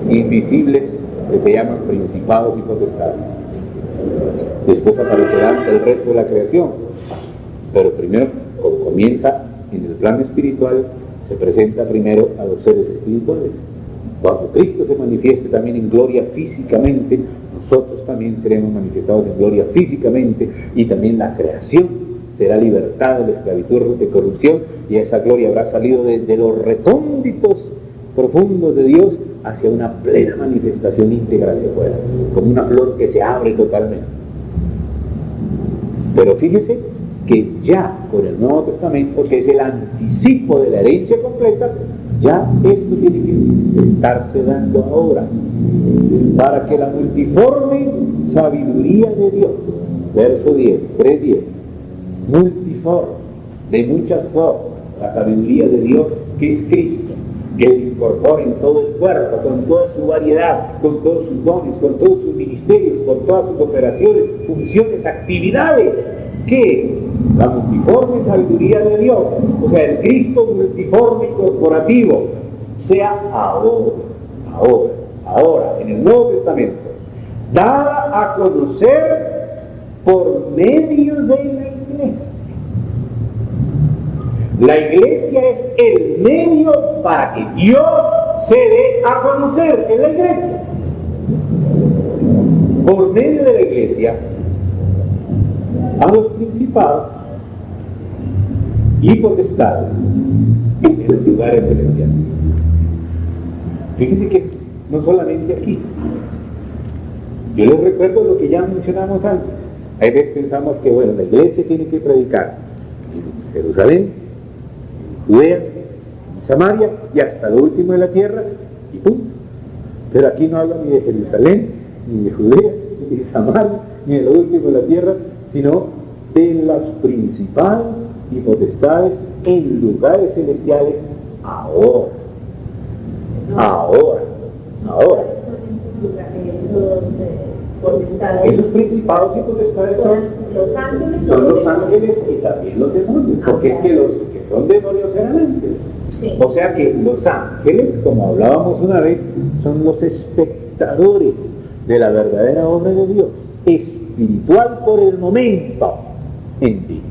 invisibles que se llaman principados y potestades. Después aparecerá el resto de la creación, pero primero, como comienza en el plano espiritual, se presenta primero a los seres espirituales. Cuando Cristo se manifieste también en gloria físicamente, nosotros también seremos manifestados en gloria físicamente, y también la creación será libertada de la esclavitud de corrupción, y esa gloria habrá salido de los recónditos profundos de Dios hacia una plena manifestación íntegra hacia afuera, como una flor que se abre totalmente. Pero fíjese que ya con el Nuevo Testamento, que es el anticipo de la herencia completa, ya esto tiene que estarse dando ahora, para que la multiforme sabiduría de Dios, verso 10, 3:10, multiforme, de muchas formas, la sabiduría de Dios que es Cristo, que se incorpora en todo el cuerpo, con toda su variedad, con todos sus dones, con todos sus ministerios, con todas sus operaciones, funciones, actividades. ¿Qué es? La multiforme sabiduría de Dios, o sea, el Cristo multiforme y corporativo, sea ahora, en el Nuevo Testamento, dada a conocer por medio de la Iglesia. La Iglesia es el medio para que Dios se dé a conocer en la Iglesia. por medio de la iglesia a los principados y potestades en los lugares celestiales. Fíjense que no solamente aquí. Yo les recuerdo lo que ya mencionamos antes. Hay veces pensamos que, bueno, la iglesia tiene que predicar en Jerusalén, en Judea, en Samaria y hasta lo último de la tierra y punto. Pero aquí no habla ni de Jerusalén, ni de Judea, ni de Samaria, ni de lo último de la tierra, sino de las principales y potestades en lugares celestiales ahora. Ahora. Esos principados y potestades son los ángeles y también los demonios, porque es que los que son demonios eran ángeles. Sí. O sea que los ángeles, como hablábamos una vez, son los espectadores de la verdadera obra de Dios, espiritual por el momento en ti,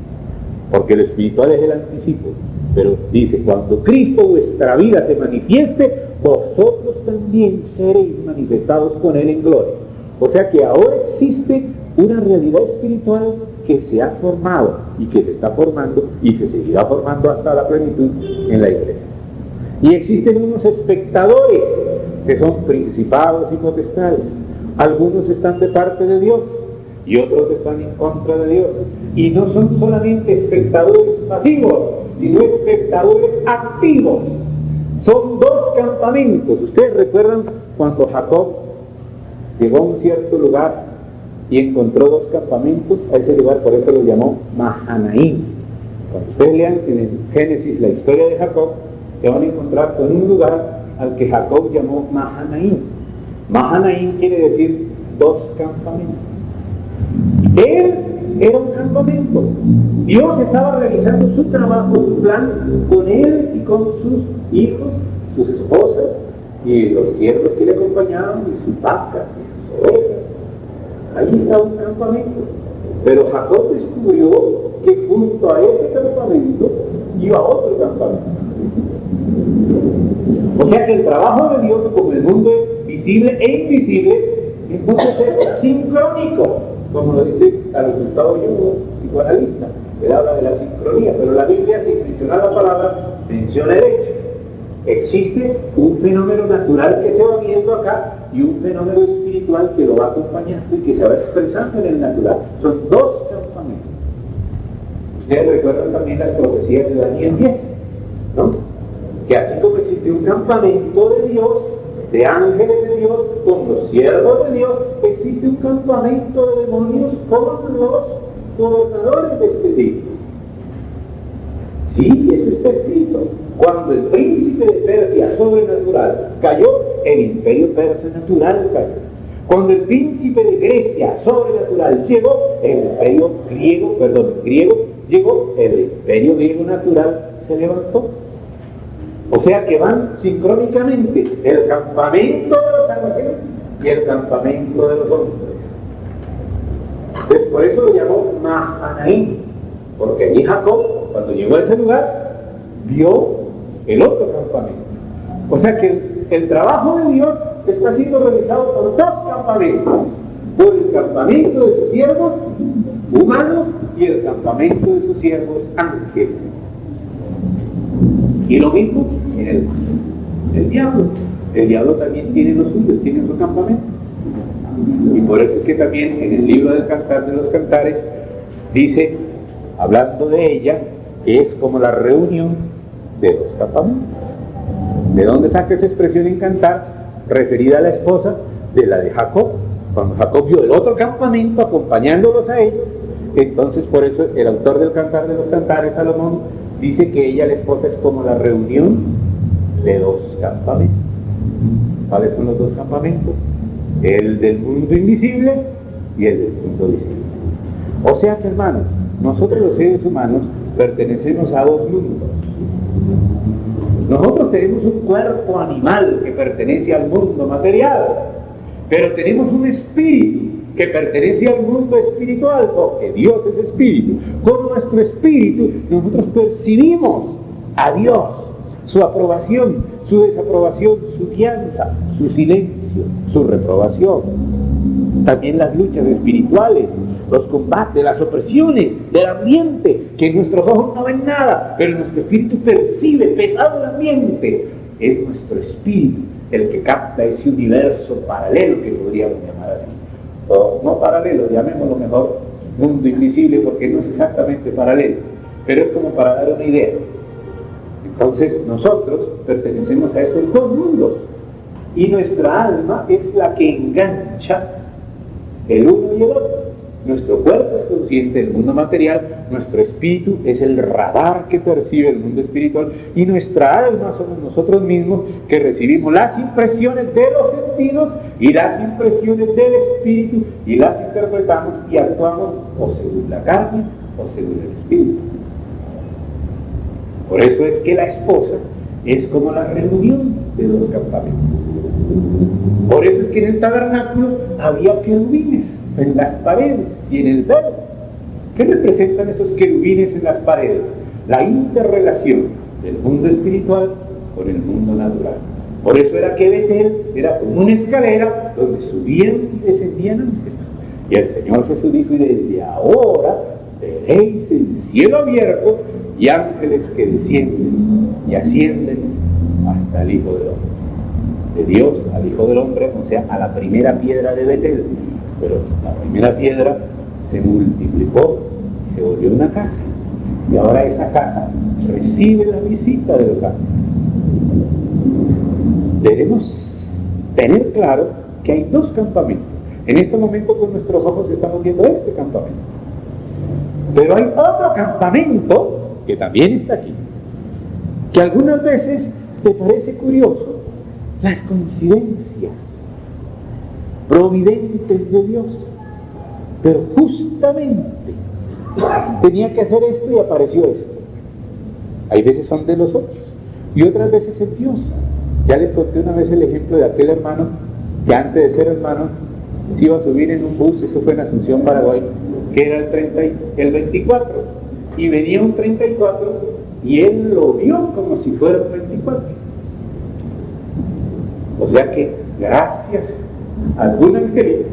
porque lo espiritual es el anticipo. Pero dice, cuando Cristo vuestra vida se manifieste, vosotros también seréis manifestados con Él en gloria. O sea que ahora existe una realidad espiritual que se ha formado y que se está formando y se seguirá formando hasta la plenitud en la iglesia. Y existen unos espectadores que son principados y potestades. Algunos están de parte de Dios y otros están en contra de Dios. Y no son solamente espectadores pasivos, sino espectadores activos. Son dos campamentos. Ustedes recuerdan cuando Jacob llegó a un cierto lugar y encontró dos campamentos. A ese lugar por eso lo llamó Mahanaim. Cuando ustedes lean en el Génesis la historia de Jacob, se van a encontrar con un lugar al que Jacob llamó Mahanaim. Mahanaim quiere decir dos campamentos. Él era un campamento. Dios estaba realizando su trabajo, su plan, con él y con sus hijos, sus esposas y los siervos que le acompañaban, y sus vacas y sus ovejas. Ahí estaba un campamento. Pero Jacob descubrió que junto a ese campamento iba otro campamento. O sea que el trabajo de Dios, como el mundo es visible e invisible, entonces es sincrónico, como lo dice el resultado psicoanalista. Él habla de la sincronía, pero la Biblia, sin mencionar la palabra, menciona el hecho. Existe un fenómeno natural que se va viendo acá y un fenómeno espiritual que lo va acompañando y que se va expresando en el natural. Son dos campamentos. Ustedes recuerdan también las profecías de Daniel 10, ¿no? Que así como existe un campamento de Dios, de ángeles de Dios, con los siervos de Dios, existe un campamento de demonios con los gobernadores de este siglo. Sí, eso está escrito. Cuando el príncipe de Persia sobrenatural cayó, el imperio persa natural cayó. Cuando el príncipe de Grecia sobrenatural llegó, el imperio griego llegó, el imperio griego natural se levantó. O sea que van sincrónicamente el campamento de los ángeles y el campamento de los hombres. Entonces, por eso lo llamó Mahanaim, porque allí Jacob, cuando llegó a ese lugar, vio el otro campamento. O sea que el trabajo de Dios está siendo realizado por dos campamentos: por el campamento de sus siervos humanos y el campamento de sus siervos ángeles. Y lo mismo en el diablo. El diablo también tiene los suyos, tiene su campamento. Y por eso es que también en el libro del Cantar de los Cantares dice, hablando de ella, que es como la reunión de dos campamentos. ¿De dónde saca esa expresión en Cantar? Referida a la esposa de la de Jacob. Cuando Jacob vio el otro campamento acompañándolos a ellos, entonces por eso el autor del Cantar de los Cantares, Salomón, dice que ella, la esposa, es como la reunión de dos campamentos. ¿Cuáles son los dos campamentos? El del mundo invisible y el del mundo visible. O sea que, hermanos, nosotros los seres humanos pertenecemos a dos mundos. Nosotros tenemos un cuerpo animal que pertenece al mundo material, pero tenemos un espíritu que pertenece al mundo espiritual, porque Dios es espíritu. Con nuestro espíritu nosotros percibimos a Dios, su aprobación, su desaprobación, su guianza, su silencio, su reprobación. También las luchas espirituales, los combates, las opresiones del ambiente, que nuestros ojos no ven nada, pero nuestro espíritu percibe pesado el ambiente. Es nuestro espíritu el que capta ese universo paralelo que podríamos llamar así. O no paralelo, llamémoslo mejor mundo invisible, porque no es exactamente paralelo, pero es como para dar una idea. Entonces nosotros pertenecemos a esos dos mundos y nuestra alma es la que engancha el uno y el otro. Nuestro cuerpo es consciente del mundo material, nuestro espíritu es el radar que percibe el mundo espiritual y nuestra alma somos nosotros mismos que recibimos las impresiones de los sentidos y las impresiones del espíritu y las interpretamos y actuamos o según la carne o según el espíritu. Por eso es que la esposa es como la reunión de los campamentos. Por eso es que en el tabernáculo había querubines en las paredes y en el velo. ¿Qué representan esos querubines en las paredes? La interrelación del mundo espiritual con el mundo natural. Por eso era que Betel era como una escalera donde subían y descendían ángeles. Y el Señor Jesús dijo: y desde ahora veréis el cielo abierto y ángeles que descienden y ascienden hasta el Hijo del Hombre. De Dios al Hijo del Hombre, o sea, a la primera piedra de Betel. Pero la primera piedra se multiplicó y se volvió una casa. Y ahora esa casa recibe la visita de los ángeles. Debemos tener claro que hay dos campamentos. En este momento con nuestros ojos estamos viendo este campamento. Pero hay otro campamento que también está aquí, que algunas veces te parece curioso, las coincidencias providentes de Dios, pero justamente tenía que hacer esto y apareció esto. Hay veces son de los otros y otras veces es Dios. Ya les conté una vez el ejemplo de aquel hermano que antes de ser hermano se iba a subir en un bus, eso fue en Asunción, Paraguay, que era el 24, y venía un 34 y él lo vio como si fuera un 24. O sea que gracias a algún angelito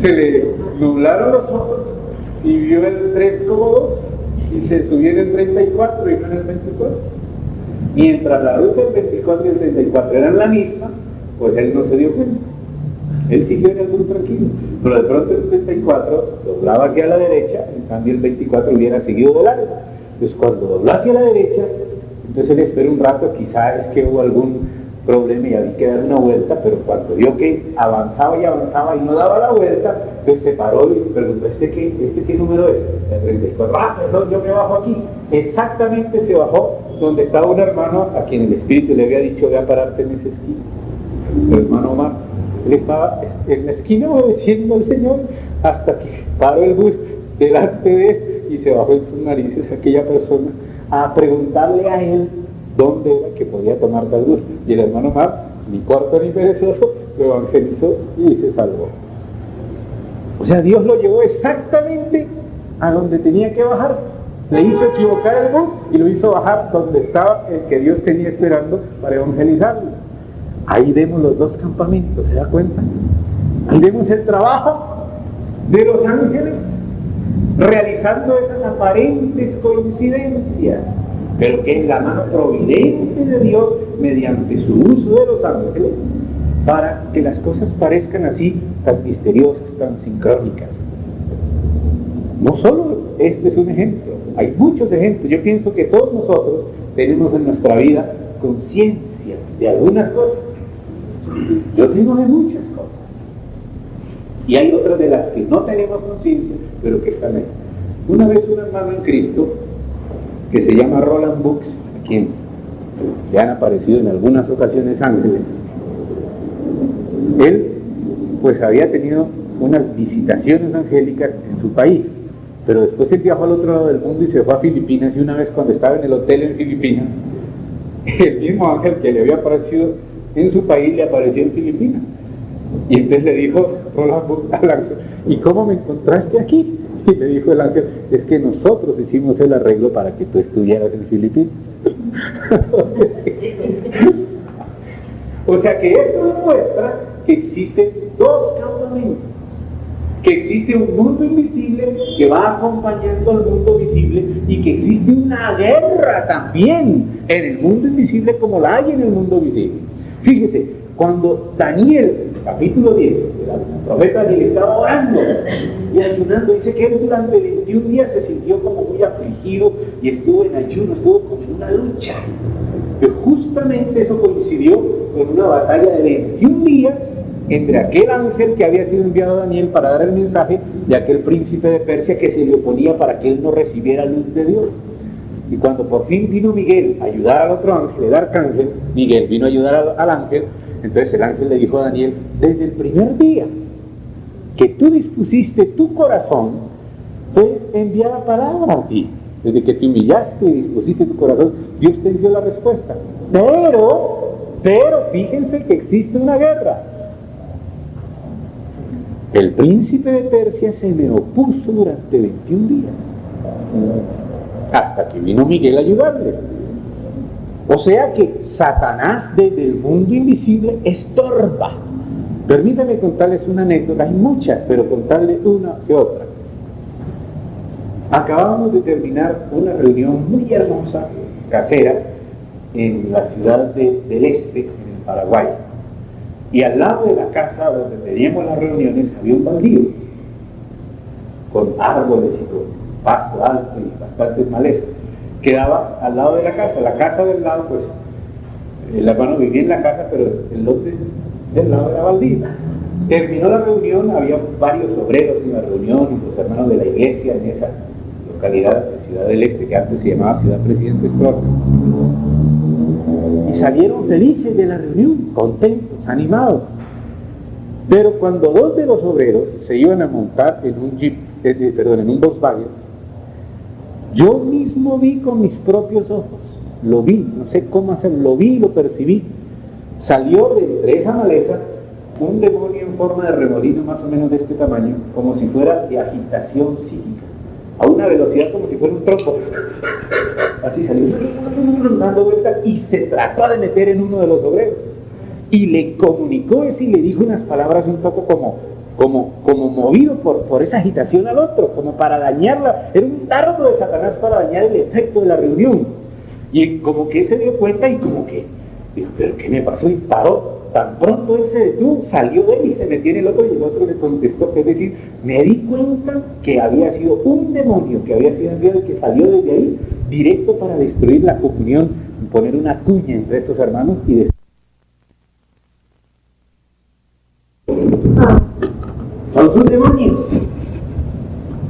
se le nublaron los ojos y vio el 3 como 2 y se subió en el 34 y no en el 24. Mientras la ruta del 24 y el 34 eran la misma, pues él no se dio cuenta. Él siguió en el bus tranquilo, pero de pronto el 34 doblaba hacia la derecha, en cambio el 24 hubiera seguido de largo. Entonces cuando dobló hacia la derecha, entonces él esperó un rato, quizás es que hubo algún problema y había que dar una vuelta, pero cuando vio que avanzaba y no daba la vuelta, pues se paró y preguntó: ¿este qué número es? El 34. Perdón, yo me bajo aquí. Exactamente se bajó donde estaba un hermano a quien el Espíritu le había dicho: ve a pararte en esa esquina. El hermano Omar, él estaba en la esquina obedeciendo al Señor hasta que paró el bus delante de él y se bajó en sus narices aquella persona a preguntarle a él dónde era que podía tomar tal bus. Y el hermano Omar, ni corto ni perezoso, lo evangelizó y se salvó. O sea, Dios lo llevó exactamente a donde tenía que bajarse. Le hizo equivocar el bus y lo hizo bajar donde estaba el que Dios tenía esperando para evangelizarlo. Ahí vemos los dos campamentos, ¿se da cuenta? Ahí vemos el trabajo de los ángeles realizando esas aparentes coincidencias, pero que es la mano providente de Dios mediante su uso de los ángeles para que las cosas parezcan así tan misteriosas, tan sincrónicas. No solo este es un ejemplo, hay muchos ejemplos. Yo pienso que todos nosotros tenemos en nuestra vida conciencia de algunas cosas. Yo tengo de muchas cosas. Y hay otras de las que no tenemos conciencia, pero que están ahí. Una vez un hermano en Cristo, que se llama Roland Bux, a quien le han aparecido en algunas ocasiones ángeles, él pues había tenido unas visitaciones angélicas en su país, pero después él viajó al otro lado del mundo y se fue a Filipinas, y una vez cuando estaba en el hotel en Filipinas, el mismo ángel que le había aparecido en su país le apareció en Filipinas. Y entonces le dijo Roland Bux al ángel: ¿y cómo me encontraste aquí? Y le dijo el ángel: es que nosotros hicimos el arreglo para que tú estuvieras en Filipinas. O sea que esto demuestra que existen dos campos cuenta que existe un mundo invisible que va acompañando al mundo visible y que existe una guerra también en el mundo invisible como la hay en el mundo visible. Fíjese, cuando Daniel, capítulo 10, el profeta Daniel estaba orando y ayunando, dice que él durante 21 días se sintió como muy afligido y estuvo en ayuno, estuvo como en una lucha. Pero justamente eso coincidió con una batalla de 21 días entre aquel ángel que había sido enviado a Daniel para dar el mensaje de aquel príncipe de Persia que se le oponía para que él no recibiera luz de Dios. Y cuando por fin vino Miguel a ayudar al otro ángel, el arcángel, Miguel vino a ayudar al ángel, entonces el ángel le dijo a Daniel, desde el primer día que tú dispusiste tu corazón, fue enviada palabra a ti. Desde que te humillaste y dispusiste tu corazón, Dios te dio la respuesta. Pero fíjense que existe una guerra. El príncipe de Persia se me opuso durante 21 días, hasta que vino Miguel a ayudarle. O sea que Satanás desde el mundo invisible estorba. Permítanme contarles una anécdota, hay muchas, pero contarles una que otra. Acabamos de terminar una reunión muy hermosa, casera, en la ciudad del Este, en el Paraguay. Y al lado de la casa donde teníamos las reuniones había un baldío, con árboles y con pasto alto y bastantes malezas. Quedaba al lado de la casa del lado, pues, el hermano vivía en la casa, pero el lote del lado era baldío. Terminó la reunión, había varios obreros en la reunión y los hermanos de la iglesia en esa localidad de Ciudad del Este, que antes se llamaba Ciudad Presidente Storm. Y salieron felices de la reunión, contentos, animados. Pero cuando dos de los obreros se iban a montar en un Jeep, en un Volkswagen, yo mismo vi con mis propios ojos, lo vi, no sé cómo hacerlo, lo vi y lo percibí. Salió de entre esa maleza un demonio en forma de remolino más o menos de este tamaño, como si fuera de agitación psíquica, a una velocidad como si fuera un trompo. Así salió, dando vueltas, y se trató de meter en uno de los obreros. Y le comunicó eso y le dijo unas palabras un poco como movido por esa agitación al otro, como para dañarla. Era un dardo de Satanás para dañar el efecto de la reunión. Y como que se dio cuenta y como que dijo, ¿pero qué me pasó? Y paró. Tan pronto él se detuvo, salió de él y se metió en el otro, y el otro le contestó, es decir, me di cuenta que había sido un demonio que había sido enviado y que salió desde ahí directo para destruir la comunión, poner una cuña entre estos hermanos y destruir. Son sus demonios.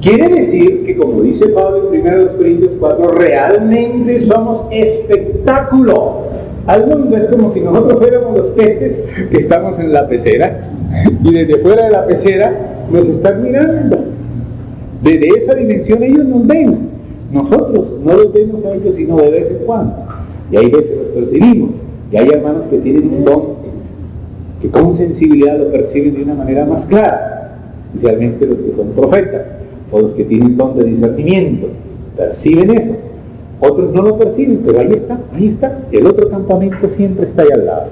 Quiere decir que, como dice Pablo en 1 Corintios 4, realmente somos espectáculo al mundo. Es como si nosotros fuéramos los peces que estamos en la pecera y desde fuera de la pecera nos están mirando. Desde esa dimensión ellos nos ven, nosotros no los vemos a ellos sino de vez en cuando, y hay veces los percibimos. Y hay hermanos que tienen un don que con sensibilidad lo perciben de una manera más clara, especialmente los que son profetas o los que tienen don de discernimiento, perciben eso. Otros no lo perciben, pero ahí está. El otro campamento siempre está ahí al lado.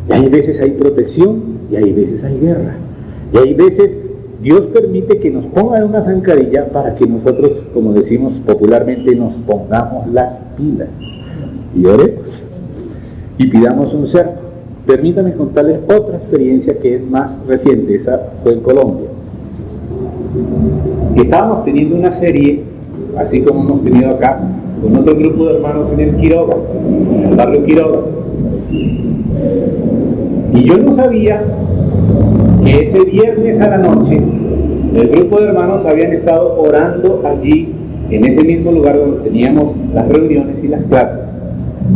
Y hay veces hay protección, y hay veces hay guerra. Y hay veces Dios permite que nos pongan una zancadilla para que nosotros, como decimos popularmente, nos pongamos las pilas. Y oremos. Y pidamos un cerco. Permítanme contarles otra experiencia que es más reciente. Esa fue en Colombia. Estábamos teniendo una serie, así como hemos tenido acá, con otro grupo de hermanos en el Quiroga, en el barrio Quiroga. Y yo no sabía que ese viernes a la noche el grupo de hermanos habían estado orando allí, en ese mismo lugar donde teníamos las reuniones y las clases.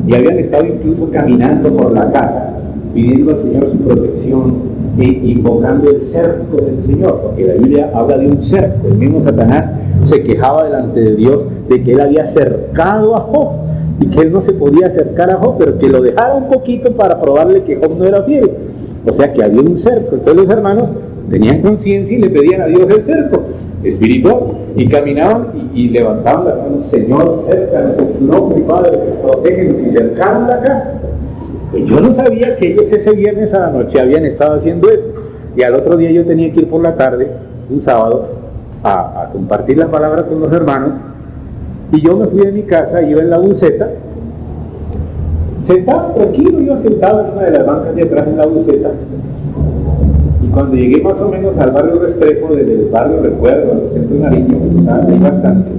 Y habían estado incluso caminando por la casa, pidiendo al Señor su protección e invocando el cerco del Señor, porque la Biblia habla de un cerco. El mismo Satanás se quejaba delante de Dios de que él había cercado a Job y que él no se podía acercar a Job, pero que lo dejara un poquito para probarle que Job no era fiel. O sea que había un cerco. Entonces los hermanos tenían conciencia y le pedían a Dios el cerco espiritual, y caminaban y levantaban las manos: Señor, cércanos en tu nombre, Padre, protégenos, y cercaron la casa. Pues yo no sabía que ellos ese viernes a la noche habían estado haciendo eso. y al otro día yo tenía que ir por la tarde, un sábado, a compartir la palabra con los hermanos, y yo me fui de mi casa, iba en la buceta, sentado tranquilo, yo sentado en una de las bancas de atrás en la buceta, y cuando llegué más o menos al barrio Restrepo, desde el barrio Recuerdo, al centro de Nariño, ahí bastante,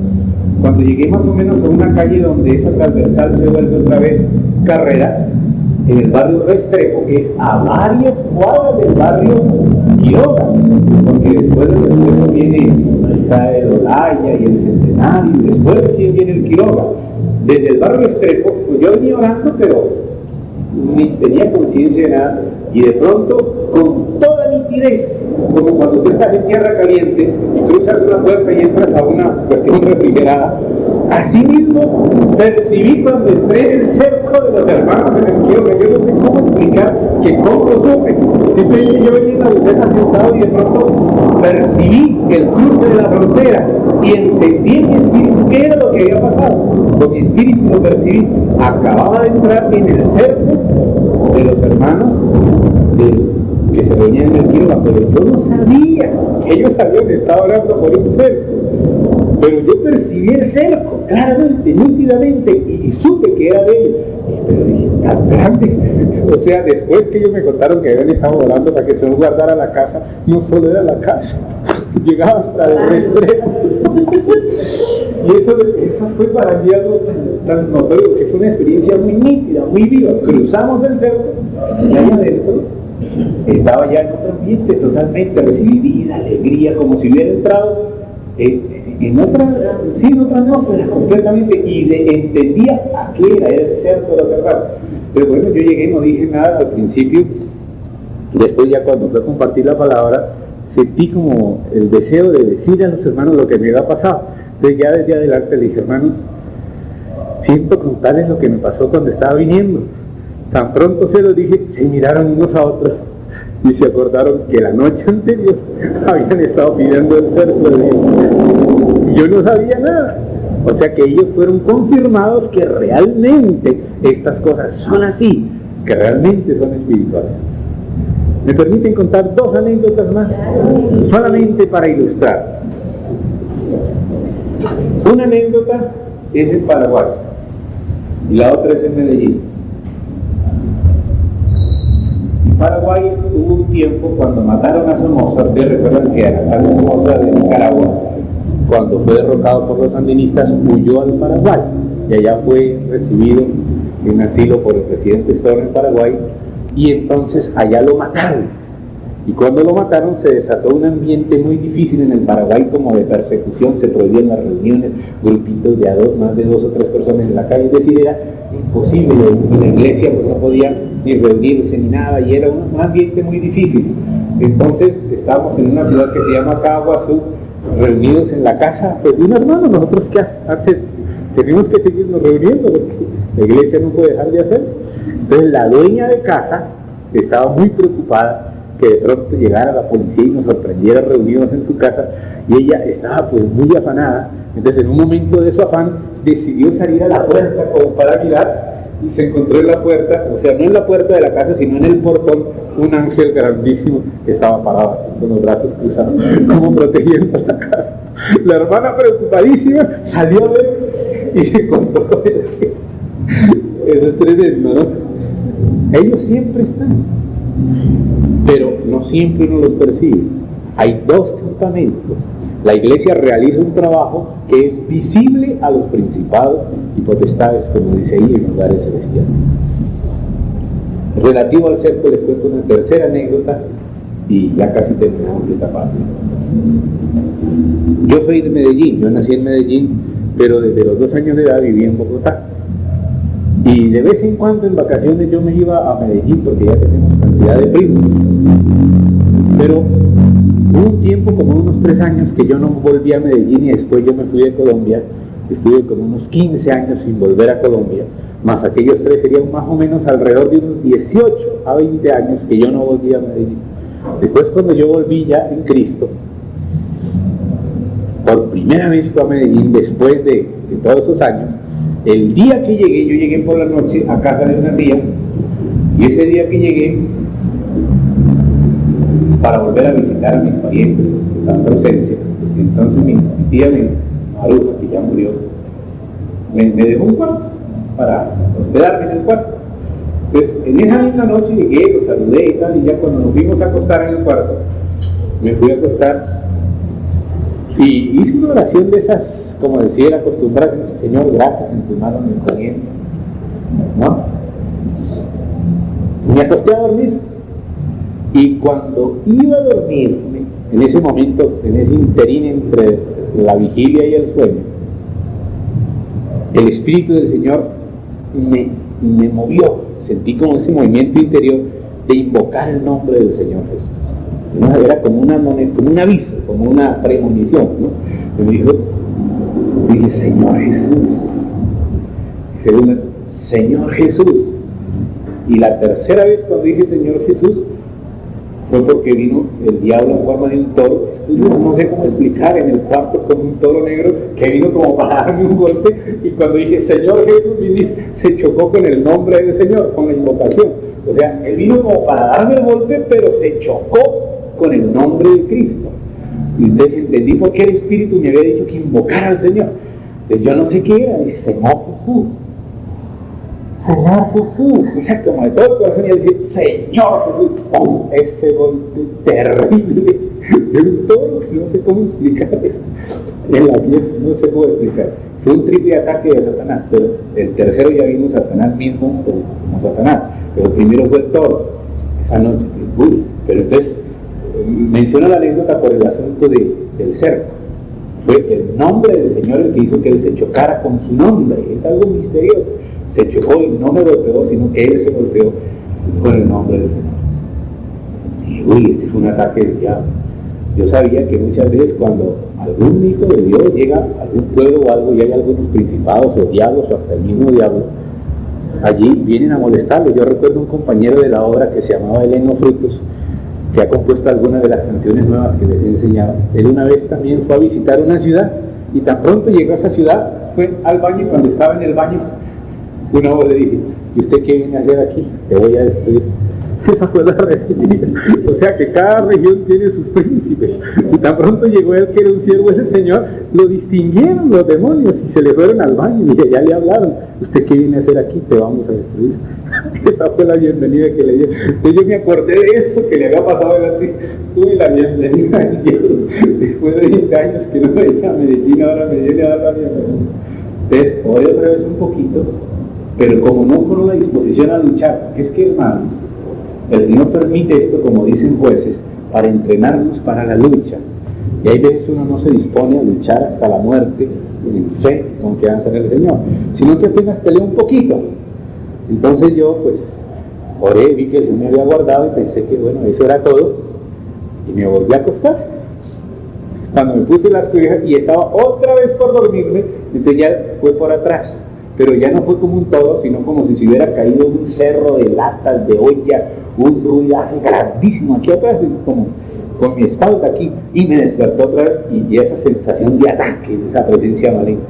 cuando llegué más o menos a una calle donde esa transversal se vuelve otra vez carrera, en el barrio Restrepo, que es a varias cuadras del barrio Quiroga, porque después del Restrepo está el Olaya y el Centenario, y después recién viene el Quiroga. Desde el barrio Restrepo, pues yo venía orando, pero ni tenía conciencia de nada, y de pronto, con toda nitidez, como cuando tú estás en tierra caliente y cruzas una puerta y entras a una cuestión refrigerada, así mismo percibí cuando entré en el cerco de los hermanos en el Quiroga. Yo no sé cómo explicar que cómo lo supe. Simplemente yo venía en la buceta sentado y de pronto percibí el cruce de la frontera y entendí en mi espíritu qué era lo que había pasado. Con mi espíritu lo percibí. Acababa de entrar en el cerco de los hermanos que se reunían en el Quiroga, pero yo no sabía que ellos habían estado orando por un cerco. Pero yo percibí el cerco claramente, nítidamente, y supe que era de ellos. Pero dije, tan grande. O sea, después que ellos me contaron que habían estado orando para que el Señor guardara la casa, no solo era la casa, llegaba hasta el Restrepo. Y eso fue para mí algo tan notorio, que fue una experiencia muy nítida, muy viva. Cruzamos el cerco y allá adentro estaba ya en otro ambiente totalmente, recibí vida, alegría, como si hubiera entrado en otra atmósfera completamente, y entendía a qué era el cerco de los hermanos. Pero bueno, yo llegué, no dije nada al principio, después ya cuando fui a compartir la palabra, sentí como el deseo de decir a los hermanos lo que me había pasado. Entonces ya desde adelante le dije, hermanos, siento contarles lo que me pasó cuando estaba viniendo. Tan pronto se lo dije, se miraron unos a otros y se acordaron que la noche anterior habían estado pidiendo el cerco de Dios. Y yo no sabía nada. O sea que ellos fueron confirmados que realmente estas cosas son así, que realmente son espirituales. ¿Me permiten contar 2 anécdotas más? Solamente para ilustrar. Una anécdota es en Paraguay y la otra es en Medellín. En Paraguay hubo un tiempo cuando mataron a Somoza. Ustedes recuerdan que Anastasio Somoza de Nicaragua, cuando fue derrotado por los sandinistas, huyó al Paraguay y allá fue recibido en asilo por el presidente Storr en Paraguay, y entonces allá lo mataron. Y cuando lo mataron se desató un ambiente muy difícil en el Paraguay, como de persecución, se prohibían las reuniones, grupitos de más de 2 o 3 personas en la calle, es decir, era imposible. En la iglesia pues, no podían ni reunirse ni nada, y era un ambiente muy difícil. Entonces estábamos en una ciudad que se llama Caguazú, reunidos en la casa pues, de un hermano. Nosotros qué hacemos, tenemos que seguirnos reuniendo porque la iglesia no puede dejar de hacerlo. Entonces la dueña de casa estaba muy preocupada que de pronto llegara la policía y nos sorprendiera reunidos en su casa, y ella estaba pues muy afanada. Entonces en un momento de su afán decidió salir a la puerta como para mirar, y se encontró en la puerta, o sea no en la puerta de la casa sino en el portón, un ángel grandísimo que estaba parado así, con los brazos cruzados, como protegiendo la casa. La hermana, preocupadísima, salió a ver y se encontró. Eso es tremendo, ¿no? Ellos siempre están, pero no siempre uno los percibe. Hay 2 campamentos. La iglesia realiza un trabajo que es visible a los principados y potestades, como dice ahí, en lugares celestiales. Relativo al cerco les cuento una tercera anécdota y ya casi terminamos esta parte. Yo soy de Medellín, yo nací en Medellín, pero desde los 2 años de edad viví en Bogotá. Y de vez en cuando en vacaciones yo me iba a Medellín porque ya tenemos cantidad de primos. Pero hubo un tiempo, como unos 3 años, que yo no volví a Medellín, y después yo me fui de Colombia. Estuve como unos 15 años sin volver a Colombia, más aquellos 3 serían más o menos alrededor de unos 18 a 20 años que yo no volví a Medellín. Después, cuando yo volví ya en Cristo, por primera vez fui a Medellín después de todos esos años. El día que llegué, yo llegué por la noche a casa de una tía, y ese día que llegué, para volver a visitar a mis parientes, dando ausencia. Entonces mi tía, Maruja, que ya murió, me dejó un cuarto para hospedarme en el cuarto. Entonces, en esa misma noche llegué, lo saludé y tal, y ya cuando nos fuimos a acostar en el cuarto, me fui a acostar y hice una oración de esas, como decía la costumbre, Señor, gracias, en tu mano me encomiendo, ¿no? Me acosté a dormir, y cuando iba a dormirme, en ese momento, en ese interín entre la vigilia y el sueño, el Espíritu del Señor me movió, sentí como ese movimiento interior de invocar el nombre del Señor Jesús. ¿No? Era como un aviso, como una premonición, ¿no? Y me dijo, dije, Señor Jesús. Y segunda, Señor Jesús. Y la tercera vez cuando dije Señor Jesús, fue porque vino el diablo en forma de un toro. Yo no sé cómo explicar, en el cuarto con un toro negro que vino como para darme un golpe, y cuando dije Señor Jesús, se chocó con el nombre del Señor, con la invocación. O sea, él vino como para darme el golpe, pero se chocó con el nombre de Cristo. Y entonces entendí por qué el Espíritu me había dicho que invocara al Señor. Entonces yo no sé qué era, y Señor Jesús. Señor Jesús, o sea, como de todo el corazón, y decir, Señor Jesús, ¡oh! Ese golpe terrible de un toro que no sé cómo explicar eso. En la fiesta no sé cómo explicar. Fue un triple ataque de Satanás, pero el tercero ya vino Satanás mismo como Satanás, pero el primero fue el toro, esa noche, pero entonces menciona la anécdota por el asunto del cerco. Fue el nombre del Señor el que hizo que él se chocara con su nombre, es algo misterioso. Se chocó y no me golpeó, sino que él se golpeó con el nombre del Señor. Y este fue un ataque del diablo. Yo sabía que muchas veces cuando algún hijo de Dios llega a algún pueblo o algo y hay algunos principados o diablos o hasta el mismo diablo, allí vienen a molestarlo. Yo recuerdo un compañero de la obra que se llamaba Eleno Frutos, que ha compuesto algunas de las canciones nuevas que les he enseñado. Él una vez también fue a visitar una ciudad y tan pronto llegó a esa ciudad, fue al baño, y cuando estaba en el baño, una voz le dije, ¿y usted qué viene a hacer aquí? Te voy a destruir. Esa fue la recibida. O sea que cada región tiene sus príncipes. Y tan pronto llegó él, que era un siervo del Señor, lo distinguieron los demonios y se le fueron al baño y ya le hablaron. ¿Usted qué viene a hacer aquí? Te vamos a destruir. Esa fue la bienvenida que le dio. Entonces yo me acordé de eso que le había pasado a Beatriz. Tuve la bienvenida después de 20 años que no venía a Medellín, ahora me viene a dar la bienvenida. Entonces, oré otra vez un poquito, pero como no con una disposición a luchar, porque es que, hermanos, el Señor permite esto, como dicen jueces, para entrenarnos para la lucha. Y hay veces uno no se dispone a luchar hasta la muerte, en fe, confianza en el Señor, sino que apenas pelea un poquito. Entonces yo, pues, oré, vi que el Señor me había guardado y pensé que, bueno, eso era todo, y me volví a acostar. Cuando me puse las cobijas y estaba otra vez por dormirme, entonces ya fue por atrás. Pero ya no fue como un todo, sino como si se hubiera caído un cerro de latas, de ollas, un ruidaje grandísimo aquí atrás, como con mi espalda aquí, y me despertó otra vez, y esa sensación de ataque, esa presencia maligna.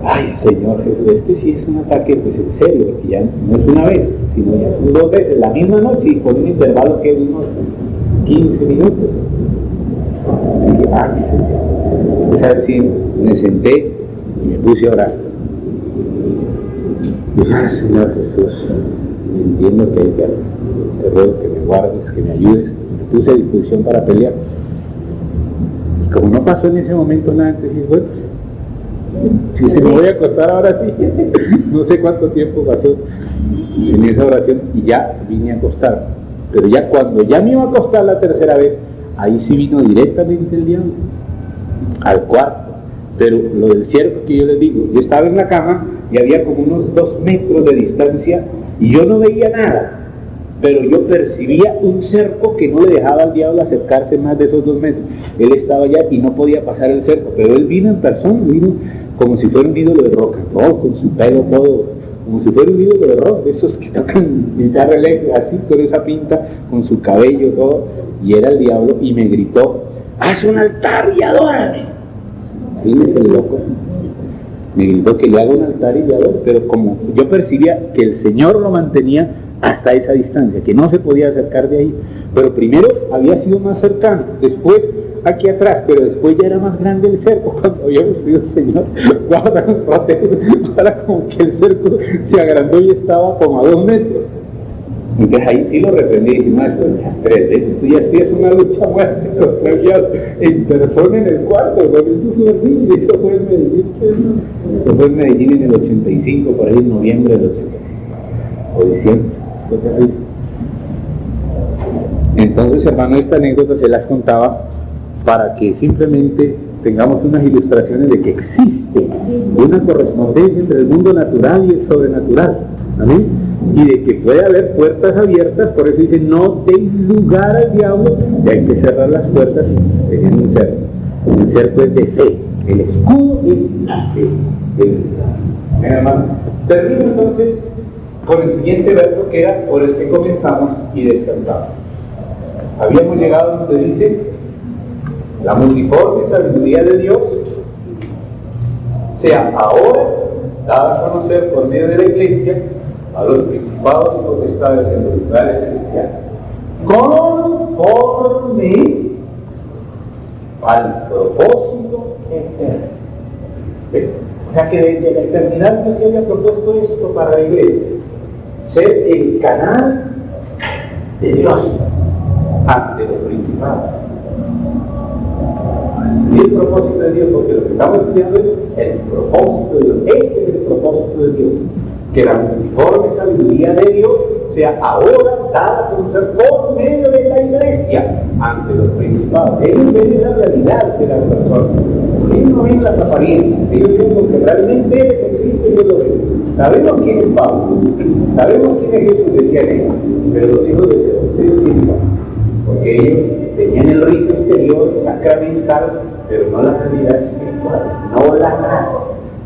Ay, Señor Jesús, este sí es un ataque, pues en serio, porque ya no es una vez, sino ya son 2 veces, la misma noche, y con un intervalo que es unos 15 minutos. Y dije, ay, Señor. Es decir, me senté y me puse a orar. Dije, Señor Jesús, entiendo que hay que te ruego que me guardes, que me ayudes. Me puse a disposición para pelear. Y como no pasó en ese momento nada, entonces dije, bueno, si se me voy a acostar ahora sí. No sé cuánto tiempo pasó en esa oración y ya vine a acostar. Pero ya cuando ya me iba a acostar la tercera vez, ahí sí vino directamente el diablo al cuarto. Pero lo del cerco que yo les digo, yo estaba en la cama y había como unos 2 metros de distancia y yo no veía nada, pero yo percibía un cerco que no le dejaba al diablo acercarse más de esos 2 metros. Él estaba allá y no podía pasar el cerco, pero él vino en persona, vino como si fuera un ídolo de rock and roll, con su pelo todo, como si fuera un ídolo de rock, esos que tocan guitarra eléctrica, así, con esa pinta, con su cabello todo, y era el diablo, y me gritó, haz un altar y adórame. Fíjense el loco, me gritó que le haga un altar y le adore, pero como yo percibía que el Señor lo mantenía hasta esa distancia, que no se podía acercar de ahí. Pero primero había sido más cercano, después aquí atrás, pero después ya era más grande el cerco. Cuando habíamos pedido, Señor, guárdanos, protégenos, ahora como que el cerco se agrandó y estaba como a 2 metros. Entonces ahí sí lo reprendí y dije, maestro, ya es 3 veces, esto ya sí es una lucha a muerte, en persona en el cuarto, eso fue horrible, eso fue en Medellín, eso fue en Medellín en el 85, por ahí en noviembre del 85, o diciembre, fue terrible. Entonces, hermano, esta anécdota se las contaba para que simplemente tengamos unas ilustraciones de que existe una correspondencia entre el mundo natural y el sobrenatural, ¿amén? Y de que puede haber puertas abiertas, por eso dice, no deis lugar al diablo, y hay que cerrar las puertas teniendo un cerco. El cerco es de fe, el escudo es la fe. Hermano, termino entonces con el siguiente verso que era por el que comenzamos y descansamos. Habíamos llegado donde dice, la multiforme sabiduría de Dios sea ahora dada a conocer por medio de la Iglesia a los principados y potestades en los lugares celestiales, conforme al propósito eterno. ¿Ven? O sea que desde la eternidad no se había propuesto esto para la Iglesia, ser el canal de Dios ante los principados. Y el propósito de Dios, porque lo que estamos estudiando es el propósito de Dios. Este es el propósito de Dios, que la multiforme sabiduría de Dios sea ahora dada a conocer por medio de la Iglesia ante los principados. Ellos ven la realidad de las personas, ellos no ven las apariencias, ellos ven lo que realmente es en Cristo y Dios lo ve. Sabemos quién es Pablo, sabemos quién es Jesús, decía él, pero los hijos de Dios, ellos tienen Pablo, porque ellos tenían el rito exterior, sacramental, pero no la realidad espiritual, no la nada,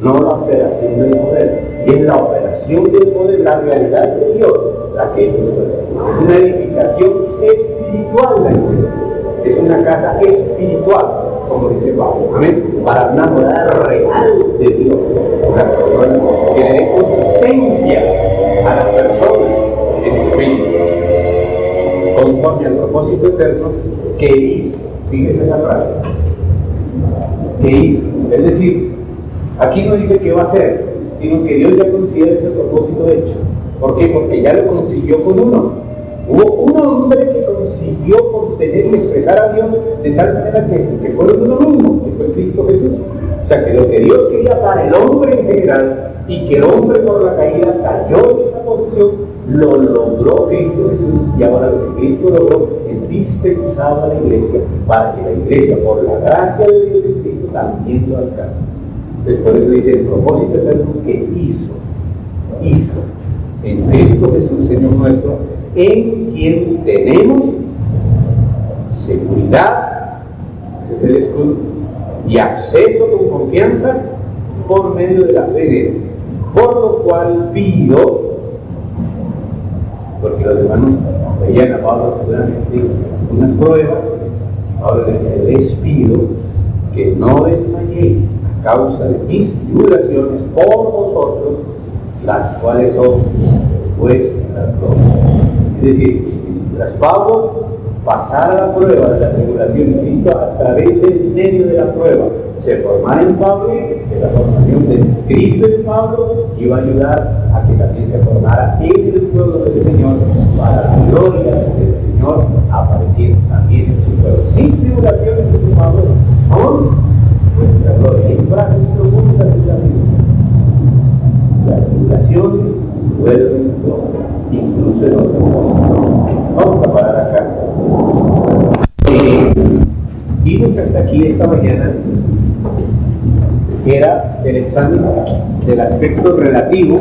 no la operación del poder. Y es la operación del poder, la realidad de Dios, la que ellos reciben. Es una edificación espiritual la iglesia, es una casa espiritual, como dice Pablo, amén, para una morada real de Dios, una persona que le dé consistencia a las personas en espíritu, conforme al propósito eterno que hizo. Fíjense esa frase, que hizo, es decir, aquí no dice qué va a hacer, sino que Dios ya considera ese propósito hecho. ¿Por qué? Porque ya lo consiguió con uno. Hubo un hombre que consiguió contener y expresar a Dios de tal manera que fue uno mismo, que fue Cristo Jesús. O sea, que lo que Dios quería para el hombre en general, y que el hombre por la caída cayó en esa posición, lo logró Cristo Jesús, y ahora lo que Cristo logró es dispensado a la iglesia, para que la iglesia, por la gracia de Dios en Cristo, también lo alcance. Después eso dice, el propósito eterno que hizo en Cristo Jesús, Señor nuestro, en quien tenemos seguridad, ese es el escudo, y acceso con confianza por medio de la fe de Él. Por lo cual pido, porque los hermanos veían a Pablo seguramente unas pruebas, ahora les pido que no desmayéis a causa de mis tribulaciones por vosotros, las cuales son vuestras glorias. Es decir, tras Pablo pasara la prueba de la tribulación y Cristo a través del medio de la prueba se formara en Pablo, que la formación de Cristo en Pablo iba a ayudar a que también se formara en el pueblo del Señor, para la gloria del Señor aparecer también en su pueblo. Mis tribulaciones, dice Pablo, son nuestra gloria. Hay frases profundas en la Biblia. Las tribulaciones vuelven gloria, incluso en otro mundo. Vamos a parar acá. Vimos hasta aquí esta mañana, era el examen del aspecto relativo